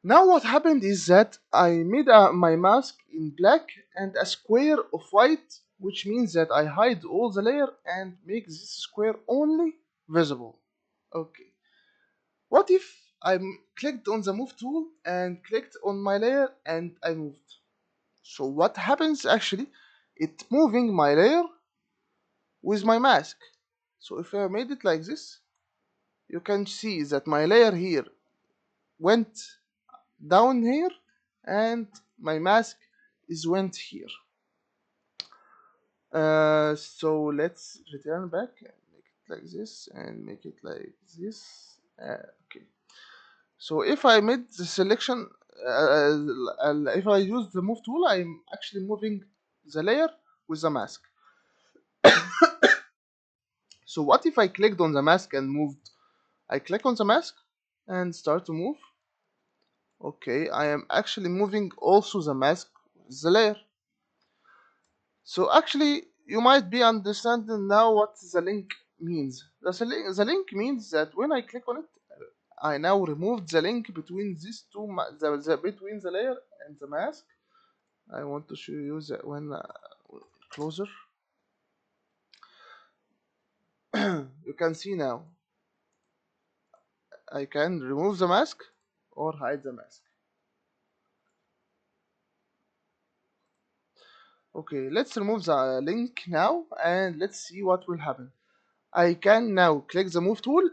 Now what happened is that I made my mask in black and a square of white, which means that I hide all the layer and make this square only visible. Okay. What if I clicked on the move tool and clicked on my layer and I moved? So what happens actually? It moving my layer with my mask. So if I made it like this, you can see that my layer here went down here and my mask is went here. So let's return back and make it like this and make it like this. Okay. So if I made the selection, if I use the move tool, I'm actually moving the layer with the mask. So what if I clicked on the mask and moved? I click on the mask and start to move. Okay, I am actually moving also the mask with the layer. So actually, you might be understanding now what the link means. The link means that when I click on it, I now removed the link between these two, between the layer and the mask. I want to show you that when closer. You can see now. I can remove the mask or hide the mask. Okay, let's remove the link now and let's see what will happen. I can now click the move tool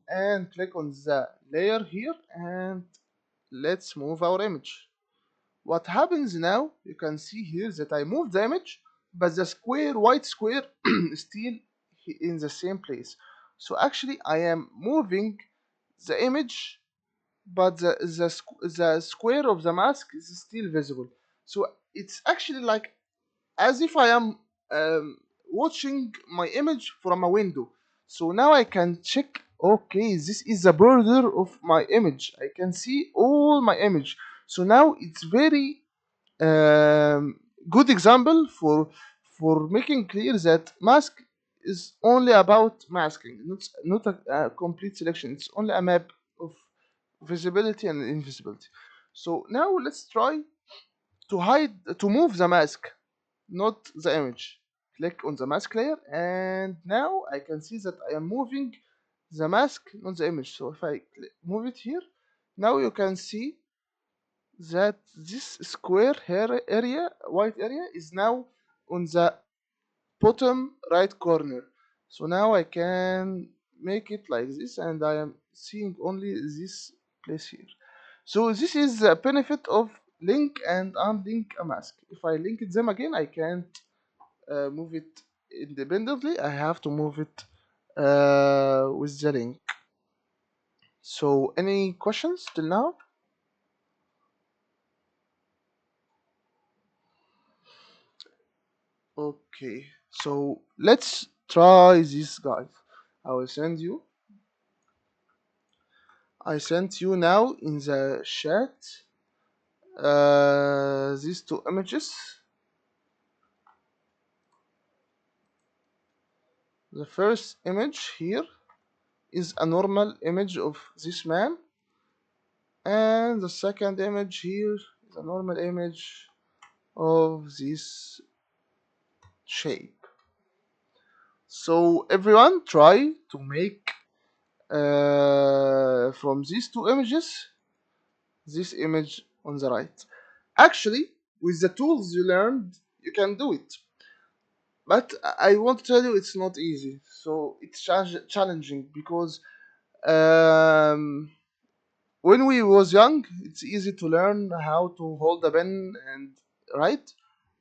and click on the layer here and let's move our image. What happens now, you can see here that I moved the image, but the white square is still in the same place. So actually I am moving the image, but the square of the mask is still visible. So it's actually like as if I am um, watching my image from a window. So now I can check. Okay, this is the border of my image. I can see all my image. So now it's very good example for making clear that mask is only about masking, not a complete selection. It's only a map of visibility and invisibility. So now let's try to move the mask, not the image. Click on the mask layer, and now I can see that I am moving the mask, not the image. So if I move it here, now you can see that this square here area, white area, is now on the bottom right corner. So now I can make it like this, and I am seeing only this place here. So this is the benefit of link and unlink a mask. If I link them again, I can't move it independently. I have to move it with the link. So any questions till now? Okay, so let's try this, guys. I will send you. I sent you now in the chat these two images. The first image here is a normal image of this man, and the second image here is a normal image of this shape. So everyone try to make from these two images this image on the right. Actually, with the tools you learned, you can do it. But I want to tell you it's not easy. So it's challenging because um, when we was young, it's easy to learn how to hold a pen and write,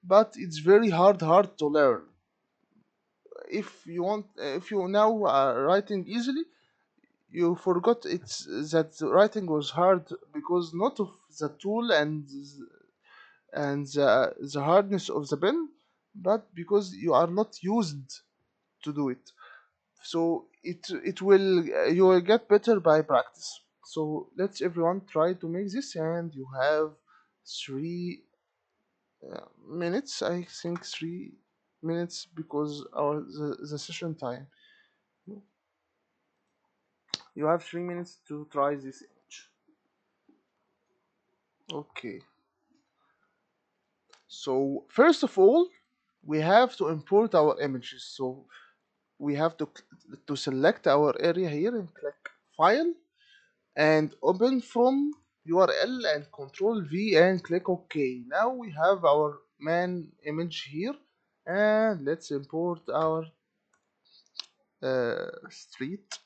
but it's very hard to learn. If you now are writing easily, you forgot it's that the writing was hard because not of the tool and the hardness of the pen, but because you are not used to do it. So it will you will get better by practice. So let's everyone try to make this, and you have 3 minutes. I think 3 minutes because the session time. You have 3 minutes to try this image. Okay. So first of all, we have to import our images. So we have to select our area here and click File and open from URL and Control V and click OK. Now we have our man image here, and let's import our street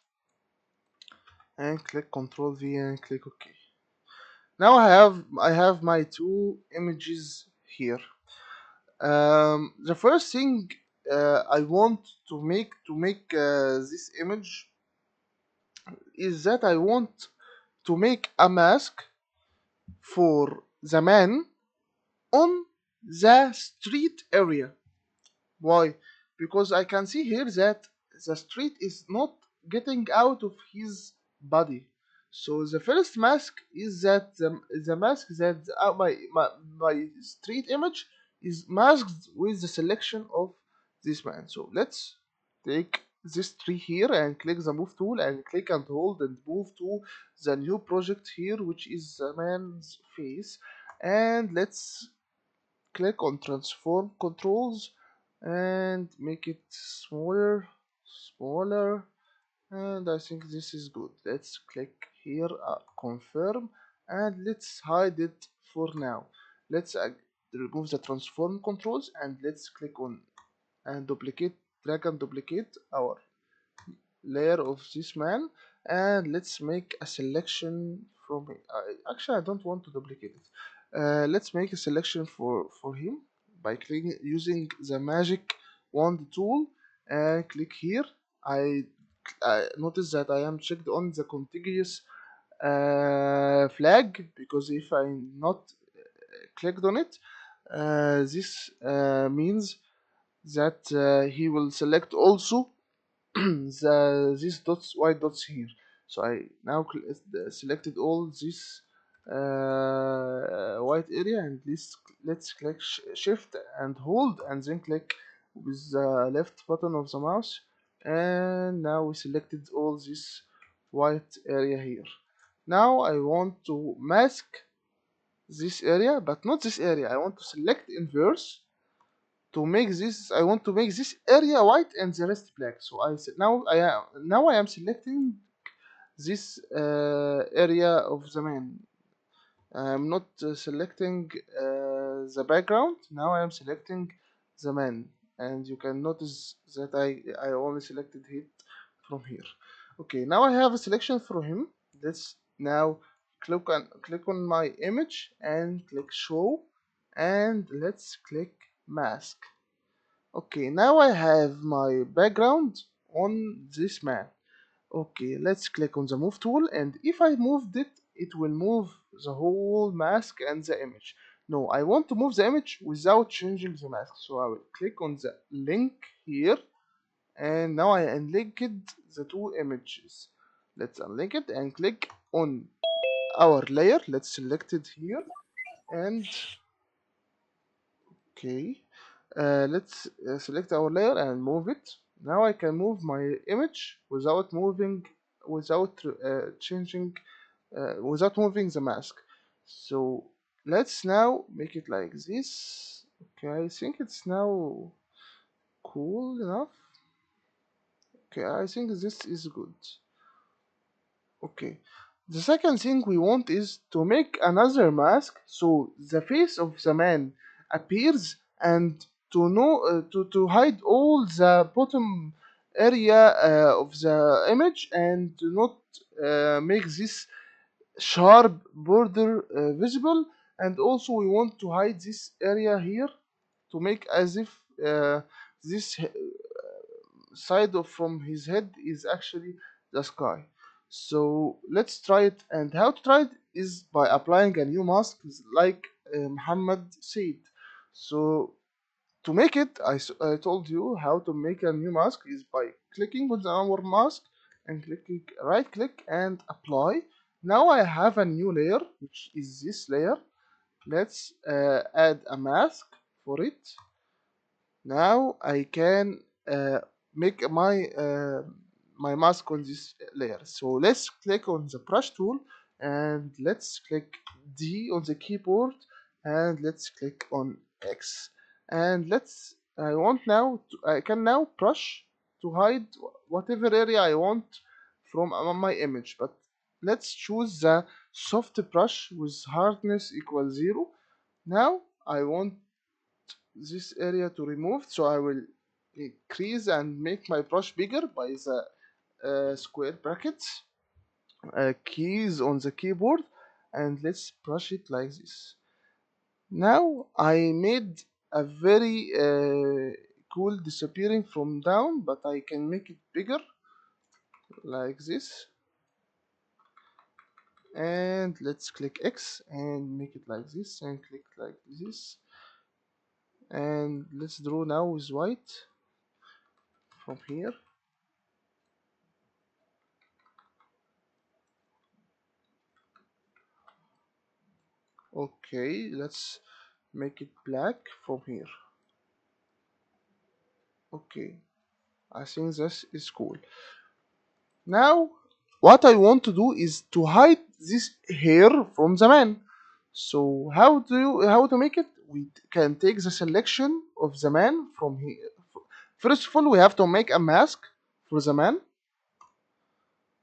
and click Control V and click OK. Now I have my two images here. The first thing I want to make this image is that I want to make a mask for the man on the street area. Why? Because I can see here that the street is not getting out of his body. So the first mask is that the mask that my street image is masked with the selection of this man. So let's take this tree here and click the move tool and click and hold and move to the new project here, which is the man's face. And let's click on transform controls and make it smaller, and I think this is good. Let's click here, confirm, and let's hide it for now. Let's remove the transform controls, and let's click on and duplicate, drag and duplicate our layer of this man, and let's make a selection from it. Actually, I don't want to duplicate it. Let's make a selection for him by clicking using the magic wand tool and click here. I notice that I am checked on the contiguous flag, because if I not clicked on it, this means that he will select also these dots, white dots here. So I now selected all this white area, and let's click shift and hold, and then click with the left button of the mouse, and now we selected all this white area here. Now I want to mask this area, but not this area. I want to select inverse to make this. I want to make this area white and the rest black. So now I am selecting this area of the man. I'm not selecting the background. Now I am selecting the man, and you can notice that I only selected it from here. Okay, now I have a selection for him. Let's now click on my image and click show, and let's click mask. Okay, now I have my background on this man. Okay, let's click on the move tool, and if I moved it, it will move the whole mask and the image. No, I want to move the image without changing the mask, so I will click on the link here, and now I unlinked the two images. Let's unlink it and click on our layer. Let's select it here, and okay, let's select our layer and move it. Now I can move my image without changing, without moving the mask. So let's now make it like this. Okay, I think it's now cool enough. Okay, I think this is good. Okay. The second thing we want is to make another mask so the face of the man appears, and to hide all the bottom area of the image, and to not make this sharp border visible. And also we want to hide this area here to make as if this side of from his head is actually the sky. So let's try it, and how to try it is by applying a new mask, like Muhammad said. So to make it, I told you how to make a new mask is by clicking on our mask and clicking right click and apply. Now I have a new layer, which is this layer. Let's add a mask for it. Now I can make my mask on this layer. So let's click on the brush tool, and let's click D on the keyboard, and let's click on X, and I can now brush to hide whatever area I want from my image. But let's choose the soft brush with hardness equals 0. Now I want this area to remove, so I will increase and make my brush bigger by the square brackets keys on the keyboard, and let's brush it like this. Now I made a very cool disappearing from down, but I can make it bigger like this, and let's click X and make it like this, and click like this, and let's draw now with white from here. Okay, let's make it black from here. Okay, I think this is cool. Now what I want to do is to hide this hair from the man. So how to make it? We can take the selection of the man from here. First of all, we have to make a mask for the man.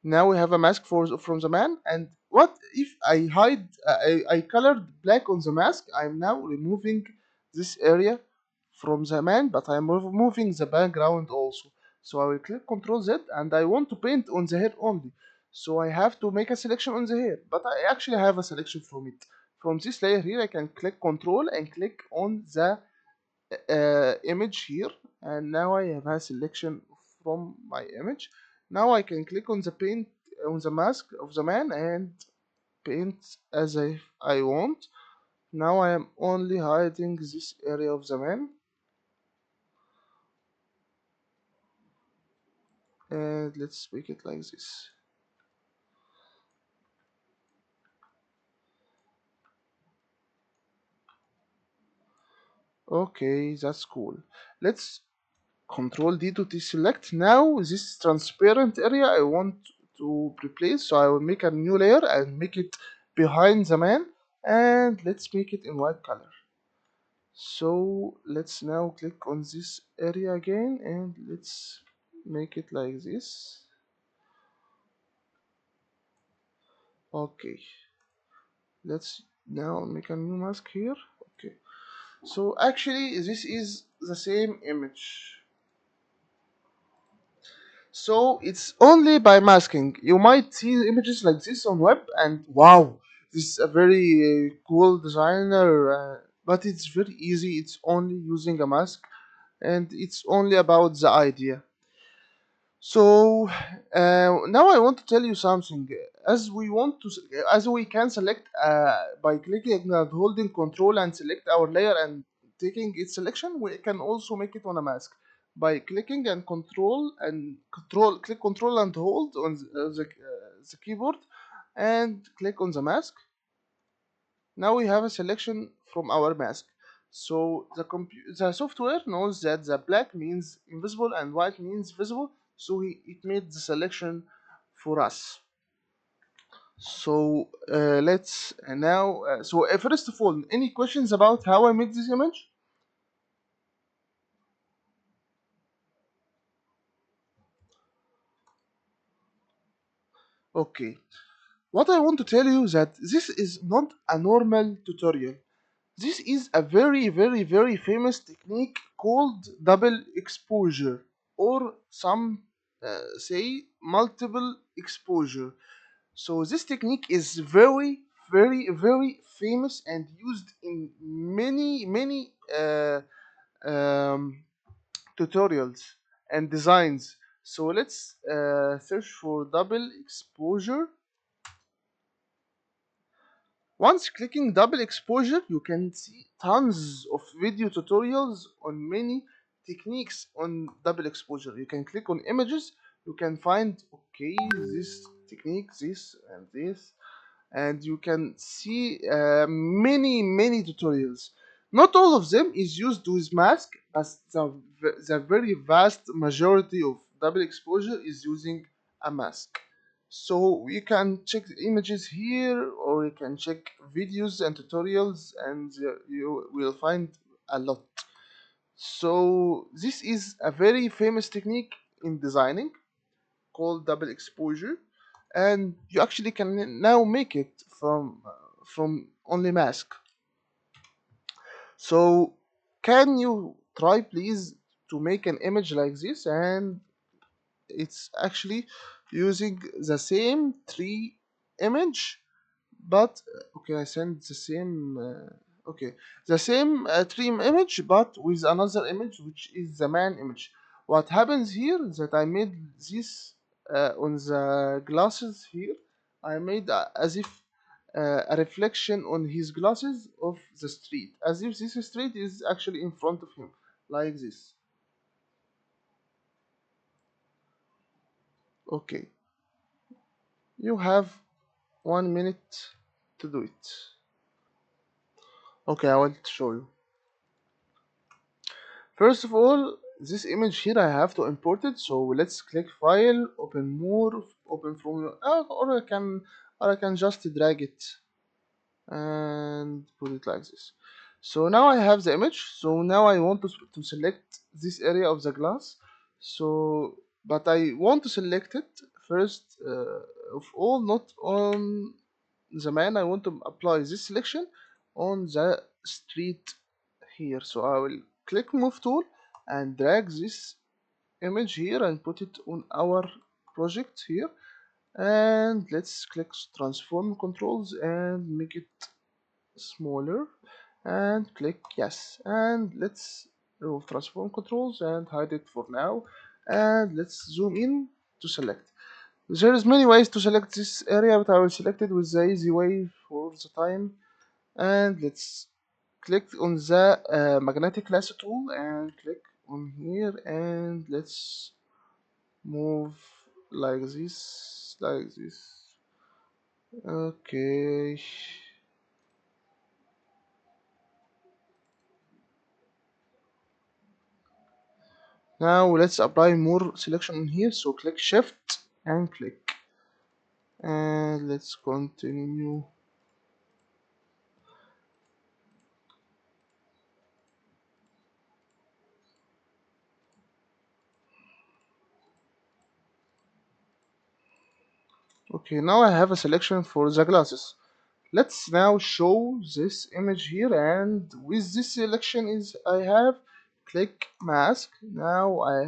Now we have a mask from the man, and what if I colored black on the mask? I'm now removing this area from the man, but I'm removing the background also. So I will click Ctrl Z, and I want to paint on the hair only. So I have to make a selection on the hair, but I actually have a selection from it. From this layer here, I can click Ctrl and click on the image here, and now I have a selection from my image. Now I can click on the paint on the mask of the man and paint as I want. Now I am only hiding this area of the man, and let's make it like this. Okay, that's cool. Let's Control D to deselect. Now this transparent area I want to replace, so I will make a new layer and make it behind the man, and let's make it in white color. So let's now click on this area again and let's make it like this. Okay, let's now make a new mask here. Okay, so actually this is the same image. So it's only by masking. You might see images like this on web and wow, this is a very cool designer, but it's very easy. It's only using a mask and it's only about the idea. So now I want to tell you something. As we can select by clicking and holding Control and select our layer and taking its selection, we can also make it on a mask by clicking and click Control and hold on the keyboard and click on the mask. Now we have a selection from our mask. So the software knows that the black means invisible and white means visible, so it made the selection for us. So let's now. First of all, any questions about how I made this image? Okay. What I want to tell you that this is not a normal tutorial. This is a very, very, very famous technique called double exposure, or some say multiple exposure. So, this technique is very, very, very famous and used in many, many um, tutorials and designs. So, let's search for double exposure. Once clicking double exposure, you can see tons of video tutorials on many techniques on double exposure. You can click on images, you can find, okay, this technique, this and this, and you can see many tutorials. Not all of them is used with mask, but the very vast majority of double exposure is using a mask. So you can check the images here, or you can check videos and tutorials, and you will find a lot. So this is a very famous technique in designing called double exposure, and you actually can now make it from only mask. So can you try please to make an image like this? And it's actually using the same tree image, but okay, I send the same okay, the same dream image but with another image, which is the man image. What happens here is that I made this on the glasses here. I made as if a reflection on his glasses of the street, as if this street is actually in front of him, like this. Okay, you have 1 minute to do it. Okay, I want to show you. First of all, this image here I have to import it. So let's click File, Open More, Open from, or I can just drag it and put it like this. So now I have the image. So now I want to select this area of the glass. So, but I want to select it first of all, not on the man. I want to apply this selection on the street here. So I will click Move Tool and drag this image here and put it on our project here. And let's click Transform Controls and make it smaller and click Yes. And let's remove Transform Controls and hide it for now. And let's zoom in to select. There is many ways to select this area, but I will select it with the easy way for the time. And let's click on the magnetic lasso tool and click on here, and let's move like this, like this. Okay. Now let's apply more selection in here. So click shift and click, and let's continue. Okay, now I have a selection for the glasses. Let's now show this image here, and with this selection is I have click mask. Now I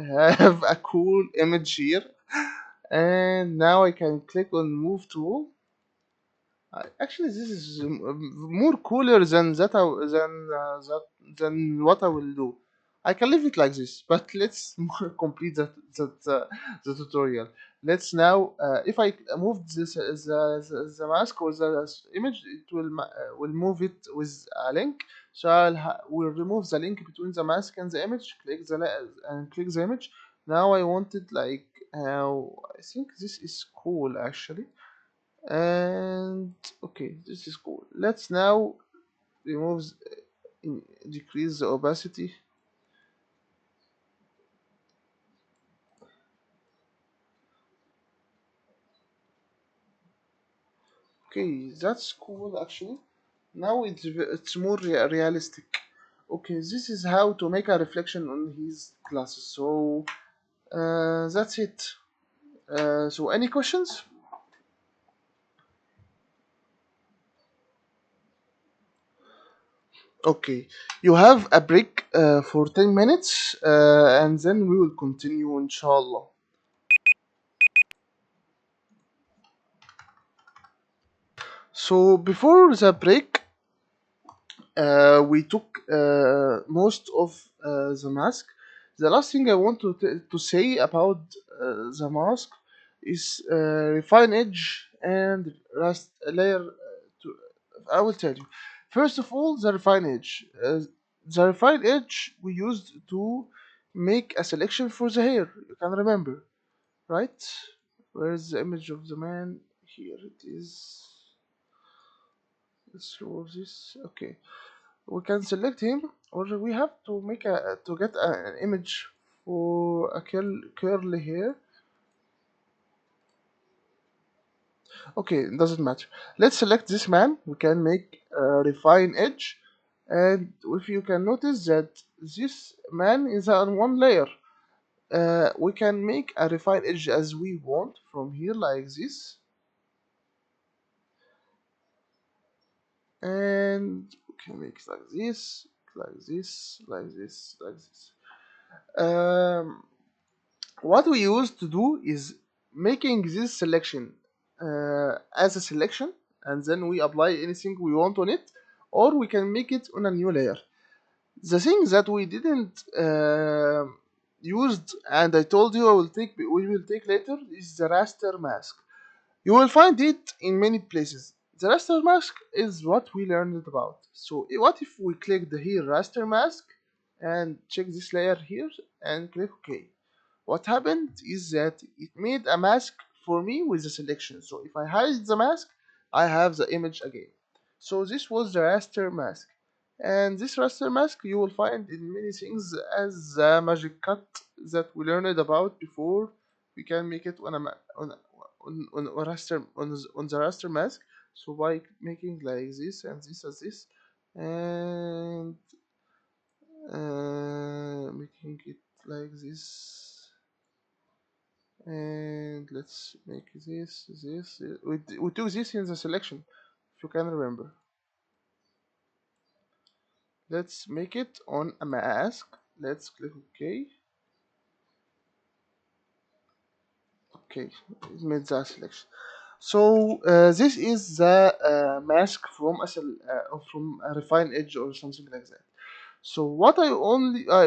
have a cool image here, and now I can click on move tool. Actually, this is more cooler than than what I will do. I can leave it like this, but let's more complete the tutorial. Let's now, if I move this the mask or the image, it will move it with a link. So will remove the link between the mask and the image. And click the image. Now I want it like I think this is cool actually. And okay, this is cool. Let's now remove decrease the opacity. Okay, that's cool actually. Now it's more realistic. Okay, this is how to make a reflection on his glasses. So that's it. So any questions? Okay, you have a break for 10 minutes, and then we will continue inshallah. So before the break, we took most of the mask. The last thing I want to say about the mask is refine edge and rust layer. To, I will tell you. First of all, the refine edge. The refine edge we used to make a selection for the hair. You can remember, right? Where is the image of the man? Here it is. Let's remove this. Okay, we can select him, or we have to make a to get an image for a curly hair. Okay, it doesn't matter. Let's select this man. We can make a refine edge, and if you can notice that this man is on one layer, we can make a refine edge as we want from here like this, and we can make it like this, like this, like this, like this. What we used to do is making this selection as a selection, and then we apply anything we want on it, or we can make it on a new layer. The thing that we didn't used, and I told you we will take later, is the raster mask. You will find it in many places. The raster mask is what we learned about. So what if we click the here raster mask and check this layer here and click OK? What happened is that it made a mask for me with the selection. So if I hide the mask, I have the image again. So this was the raster mask. And this raster mask you will find in many things as the magic cut that we learned about before. We can make it on a on raster on the raster mask. So by making like this and this as this, and making it like this, and let's make this. We took this in the selection, if you can remember. Let's make it on a mask. Let's click OK. Okay, it made that selection. So this is the mask from a refined edge or something like that. So what I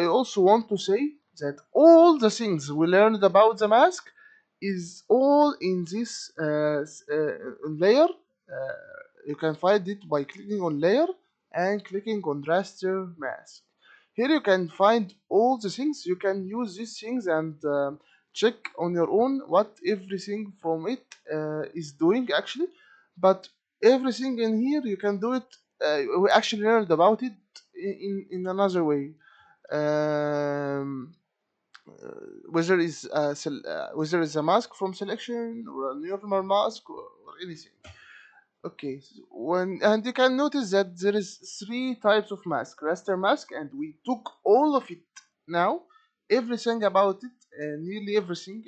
also want to say that all the things we learned about the mask is all in this layer. You can find it by clicking on layer and clicking on raster mask. Here you can find all the things. You can use these things and check on your own what everything from it is doing actually. But everything in here you can do it. We actually learned about it in another way. Um, whether whether it's a mask from selection or a normal mask or anything. Okay, when and you can notice that there is three types of mask: raster mask, and we took all of it now, everything about it, nearly everything.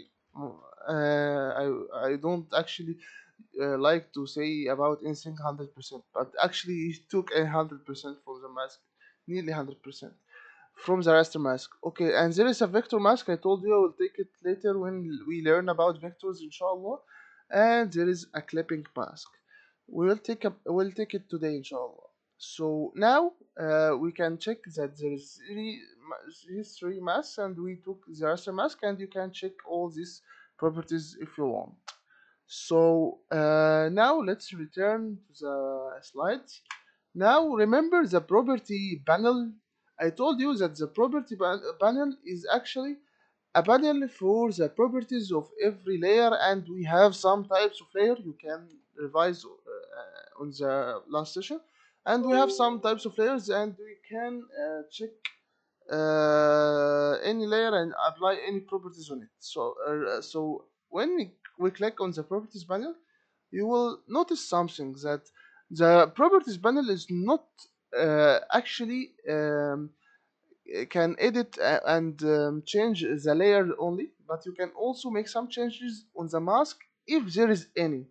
I don't actually like to say about anything 100%, but actually it took 100% from the mask, nearly 100% from the raster mask. Okay, and there is a vector mask. I told you I will take it later when we learn about vectors, inshallah. And there is a clipping mask. We'll take it today, inshallah. So now we can check that there is these three masks, and we took the raster mask, and you can check all these properties if you want. So now let's return to the slides. Now remember the property panel. I told you that the property panel is actually a panel for the properties of every layer, and we have some types of layer you can revise on the last session, and we have some types of layers, and we can check any layer and apply any properties on it. So when we click on the properties panel, you will notice something that the properties panel is not actually can edit and change the layer only, but you can also make some changes on the mask if there is any,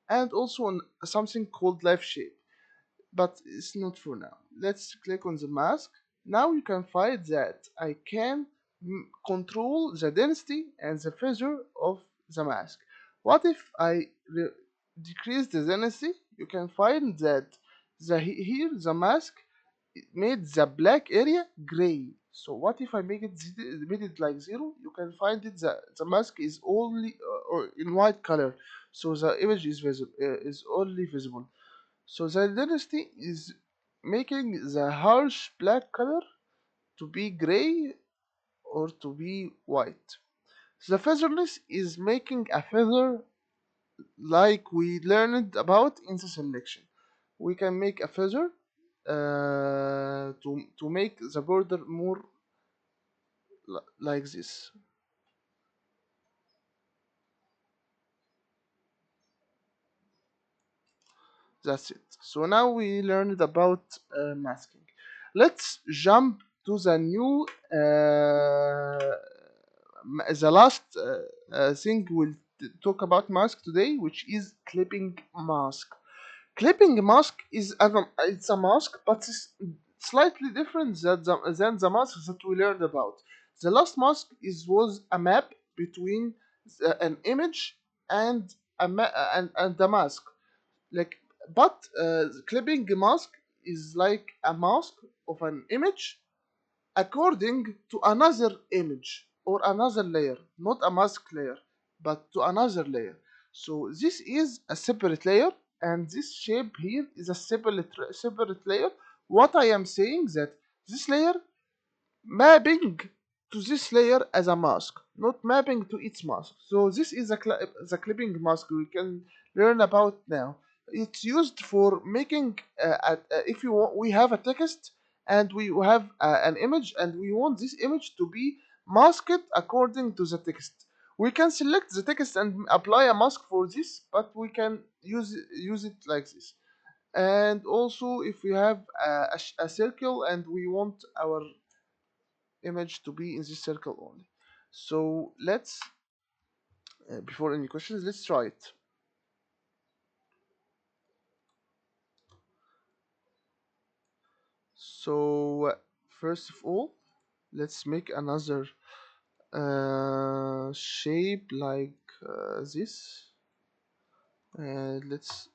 and also on something called live shape, but it's not for now. Let's click on the mask. Now you can find that I can control the density and the feather of the mask. What if I decrease the density? You can find that here the mask made the black area gray. So what if I make it made it like zero? You can find it that the mask is only or in white color, so the image is visible is only visible. So the dynasty is making the harsh black color to be gray or to be white. The featherless is making a feather like we learned about in the selection. We can make a feather to make the border more like this. That's it. So now we learned about masking. Let's jump to the new the last thing we'll talk about mask today, which is clipping mask. Clipping mask is it's a mask, but it's slightly different than the mask that we learned about. The last mask was a map between an image and and the mask. Like, but clipping mask is like a mask of an image according to another image or another layer, not a mask layer, but to another layer. So this is a separate layer, and this shape here is a separate layer. What I am saying that this layer mapping to this layer as a mask, not mapping to its mask. So this is the clipping mask we can learn about now. It's used for making if you want, we have a text and we have an image and we want this image to be masked according to the text. We can select the text and apply a mask for this, but we can use it like this. And also if we have a circle and we want our image to be in this circle only. So let's before any questions, let's try it. So first of all, let's make another shape like this, and let's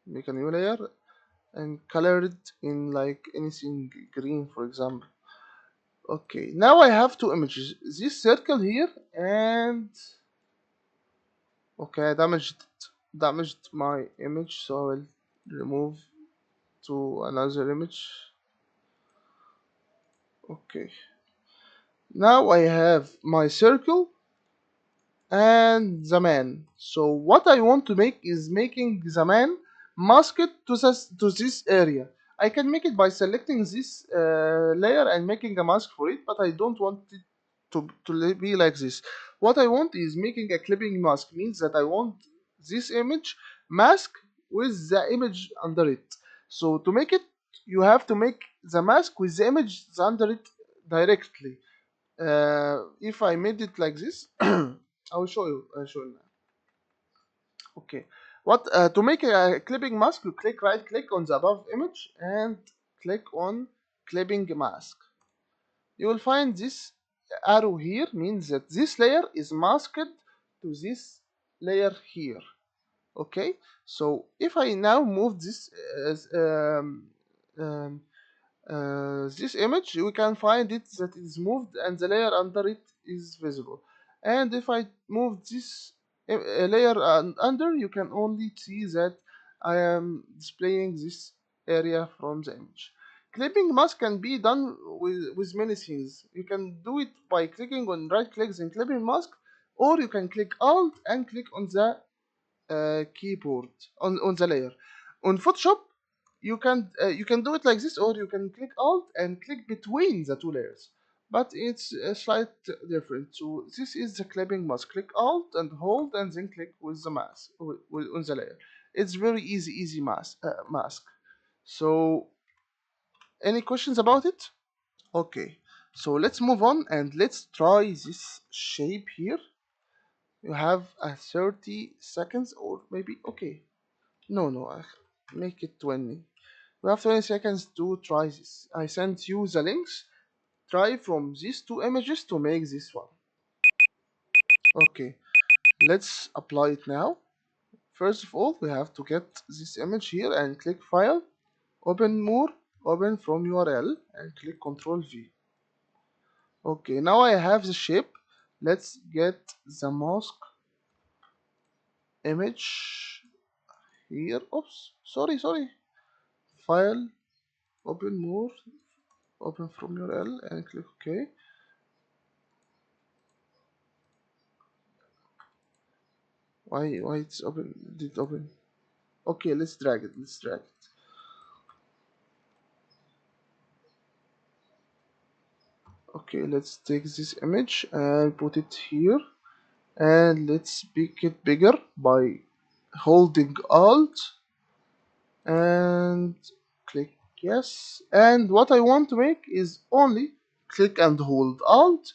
make a new layer and color it in like anything green, for example. Okay, now I have two images, this circle here and Okay, I damaged my image, so I will remove to another image. Okay, now I have my circle and the man. So what I want to make is making the man masked to this area. I can make it by selecting this layer and making a mask for it, but I don't want it to be like this. What I want is making a clipping mask, means that I want this image mask with the image under it. So to make it, you have to make the mask with the image under it directly. If I made it like this, I will show you. I'll show you now. Okay. What to make a clipping mask? You right click on the above image and click on clipping mask. You will find this arrow here, means that this layer is masked to this layer here. Okay. So if I now move this um, this image, we can find it that is moved and the layer under it is visible. And if I move this layer under, you can only see that I am displaying this area from the image. Clipping mask can be done with many things. You can do it by clicking on right clicks in clipping mask, or you can click alt and click on the keyboard on the layer. On Photoshop, you can do it like this, or you can click alt and click between the two layers. But it's a slight different. So this is the clipping mask. Click alt and hold, and then click with the mask on the layer. It's very easy mask. So any questions about it? Okay. So let's move on and let's try this shape here. You have a 30 seconds, or maybe okay. No, I make it 20. We have 20 seconds to try this. I sent you the links. Try from these two images to make this one. Okay, let's apply it now. First of all, we have to get this image here and click File, Open More, Open from URL, and click Ctrl V. Okay, now I have the shape. Let's get the mask image here. Oops, sorry. File, Open More, Open from URL, and click OK. Why it's open? Did it open? Okay, let's drag it. Okay, let's take this image and put it here, and let's make it bigger by holding alt and click yes. And what I want to make is only click and hold alt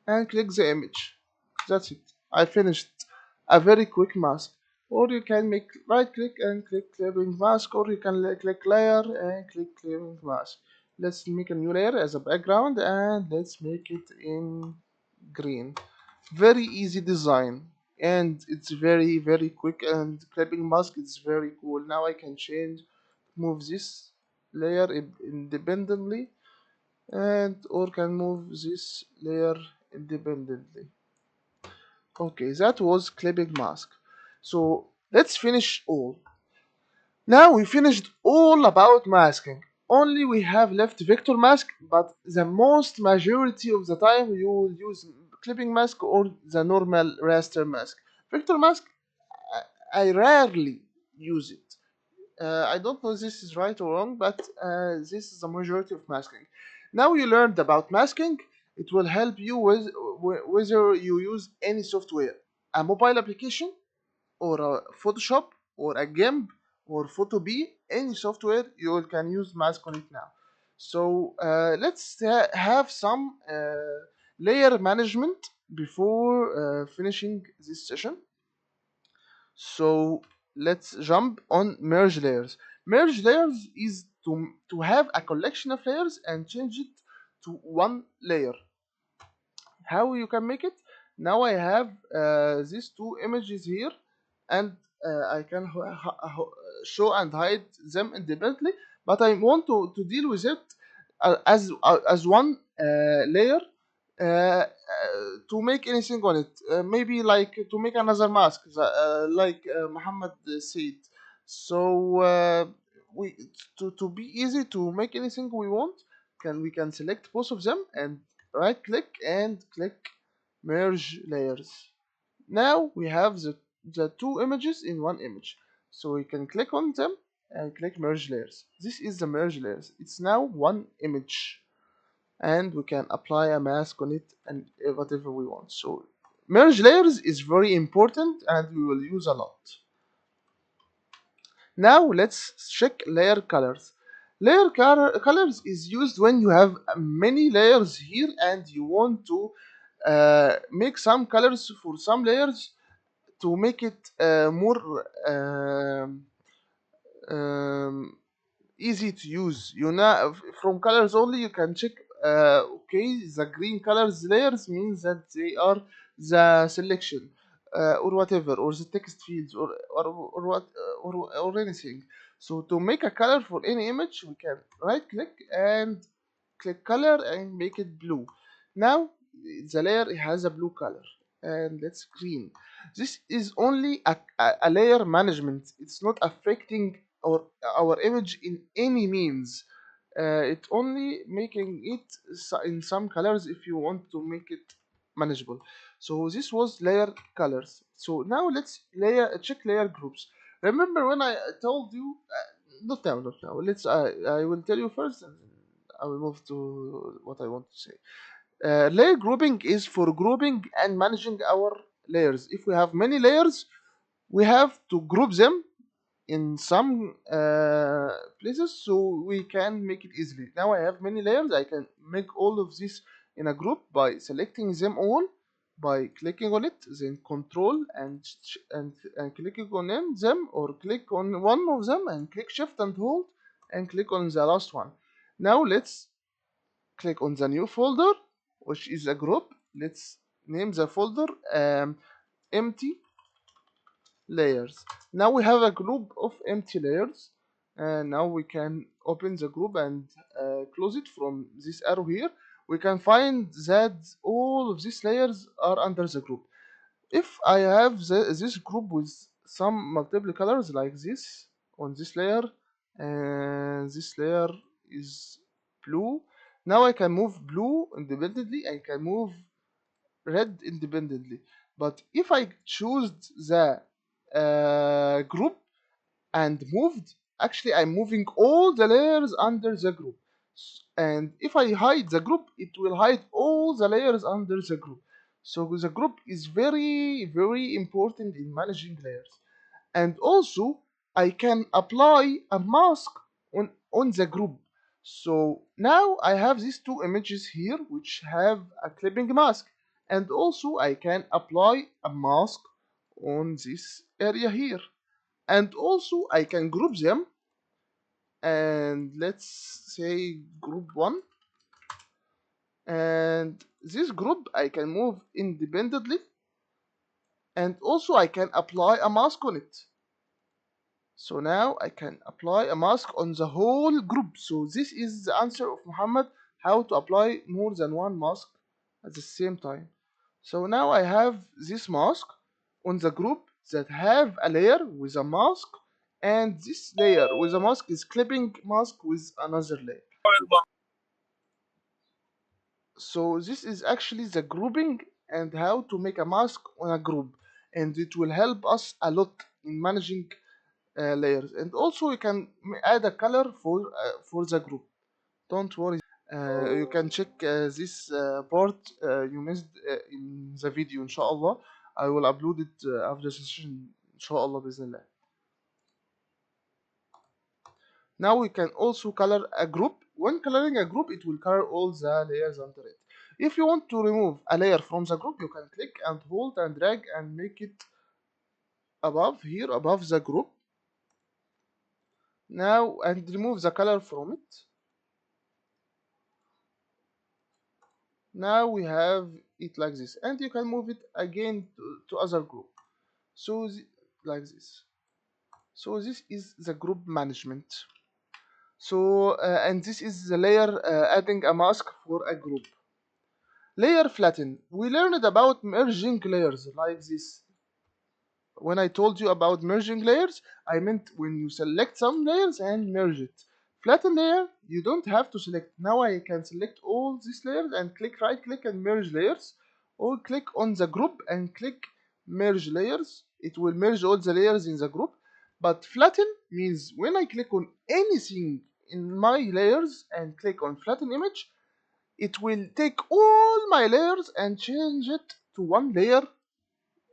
and click the image. That's it. I finished a very quick mask. Or you can make right click and click clipping mask, or you can click layer and click clipping mask. Let's make a new layer as a background, and let's make it in green. Very easy design, and it's very quick, and clipping mask is very cool. Now I can move this layer independently, and or can move this layer independently. Okay, that was clipping mask. So let's finish all. Now we finished all about masking. Only we have left vector mask, but the most majority of the time you will use clipping mask or the normal raster mask. Vector mask, I rarely use it. I don't know if this is right or wrong, but this is the majority of masking. Now you learned about masking. It will help you with whether you use any software, a mobile application, or a Photoshop, or a GIMP, or Photopea. Any software you can use mask on it now. So let's have some layer management before finishing this session. So let's jump on merge layers. Merge layers is to have a collection of layers and change it to one layer. How you can make it? Now I have these two images here, and I can show and hide them independently, but I want to deal with it as one layer. to make anything on it. Maybe like to make another mask, like Muhammad said. So we to be easy to make anything we want, we can select both of them and right click and click merge layers. Now we have the two images in one image. So we can click on them and click merge layers. This is the merge layers. It's now one image and we can apply a mask on it and whatever we want. So merge layers is very important and we will use a lot. Now let's check layer colors. Colors is used when you have many layers here and you want to make some colors for some layers to make it more um, easy to use. You know, from colors only you can check. Okay, the green colors layers means that they are the selection, or whatever, or the text fields, or what, or anything. So to make a color for any image, we can right click and click color and make it blue. Now the layer has a blue color and let's green. This is only a layer management. It's not affecting our image in any means. It only making it in some colors if you want to make it manageable. So this was layer colors. So now let's check layer groups. Remember when I told you, not now. Let's I will tell you first, and I will move to what I want to say. Layer grouping is for grouping and managing our layers. If we have many layers, we have to group them in some places so we can make it easily. Now I have many layers. I can make all of this in a group by selecting them all, by clicking on it, then control and clicking on them, or click on one of them and click shift and hold and click on the last one. Now let's click on the new folder, which is a group. Let's name the folder empty layers. Now we have a group of empty layers, and now we can open the group and close it from this arrow here. We can find that all of these layers are under the group. If I have this group with some multiple colors like this on this layer, and this layer is blue, now I can move blue independently. I can move red independently. But if I choose the group and moved, actually I'm moving all the layers under the group. And if I hide the group, it will hide all the layers under the group. So the group is very important in managing layers. And also I can apply a mask on the group. So now I have these two images here which have a clipping mask, and also I can apply a mask on this area here, and also I can group them, and let's say group 1, and this group I can move independently, and also I can apply a mask on it. So now I can apply a mask on the whole group. So this is the answer of Muhammad, how to apply more than one mask at the same time. So now I have this mask on the group that have a layer with a mask, and this layer with a mask is clipping mask with another layer. So this is actually the grouping and how to make a mask on a group, and it will help us a lot in managing layers. And also you can add a color for the group. Don't worry, you can check this part you missed in the video. Inshallah I will upload it after the session, inshallah bismillah. Now we can also color a group. When coloring a group, it will color all the layers under it. If you want to remove a layer from the group, you can click and hold and drag and make it above here, above the group. Now, and remove the color from it. Now we have it like this, and you can move it again to other group. So like this. So this is the group management. So and this is the layer adding a mask for a group. Layer flatten. We learned about merging layers like this. When I told you about merging layers, I meant when you select some layers and merge it. Flatten layer, you don't have to select. Now I can select all these layers and click right click and merge layers, or click on the group and click merge layers. It will merge all the layers in the group. But flatten means when I click on anything in my layers and click on flatten image, it will take all my layers and change it to one layer,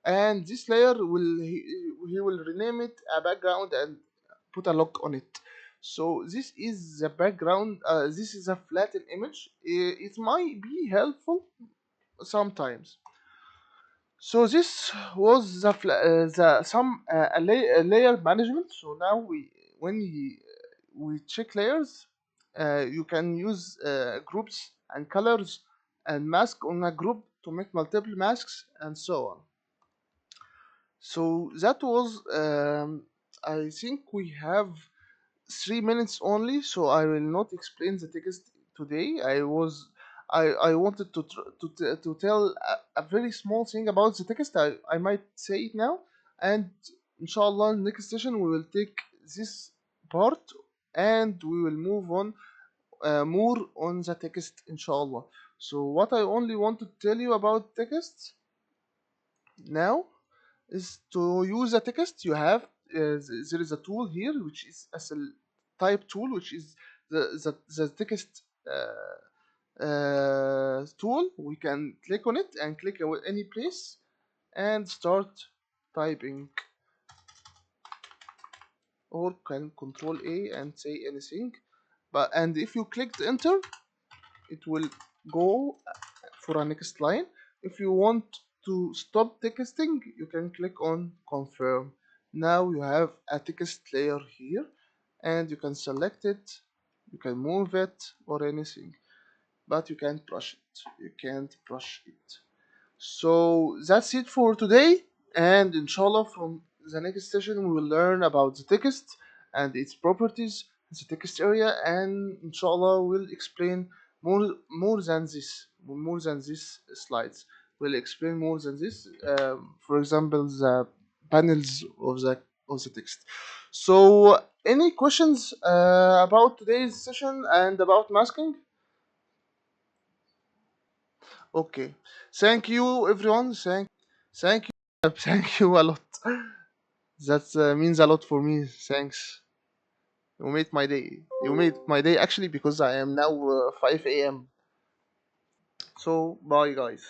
and this layer he will rename it a background and put a lock on it. So this is the background, this is a flattened image. It might be helpful sometimes. So this was the some a layer management. So now we check layers, you can use groups and colors and mask on a group to make multiple masks and so on. So that was, I think we have 3 minutes only, so I will not explain the text today. I wanted to tell a very small thing about the text. I might say it now, and inshallah, next session we will take this part and we will move on more on the text, inshallah. So what I only want to tell you about text now is to use a text. You have there is a tool here which is a type tool, which is the text tool. We can click on it and click on any place and start typing, or can control A and say anything. But and if you clicked enter, it will go for a next line. If you want to stop texting, you can click on confirm. Now you have a text layer here, and you can select it, you can move it or anything, but you can't brush it. You can't brush it. So that's it for today, and inshallah from the next session we will learn about the text and its properties, the text area, and inshallah we'll explain more than this slides. We'll explain more than this. For example, the panels of the text. So, any questions about today's session and about masking? Okay. Thank you, everyone. Thank you. Thank you a lot. That means a lot for me. Thanks. You made my day. You made my day actually, because I am now 5 a.m. So, bye, guys.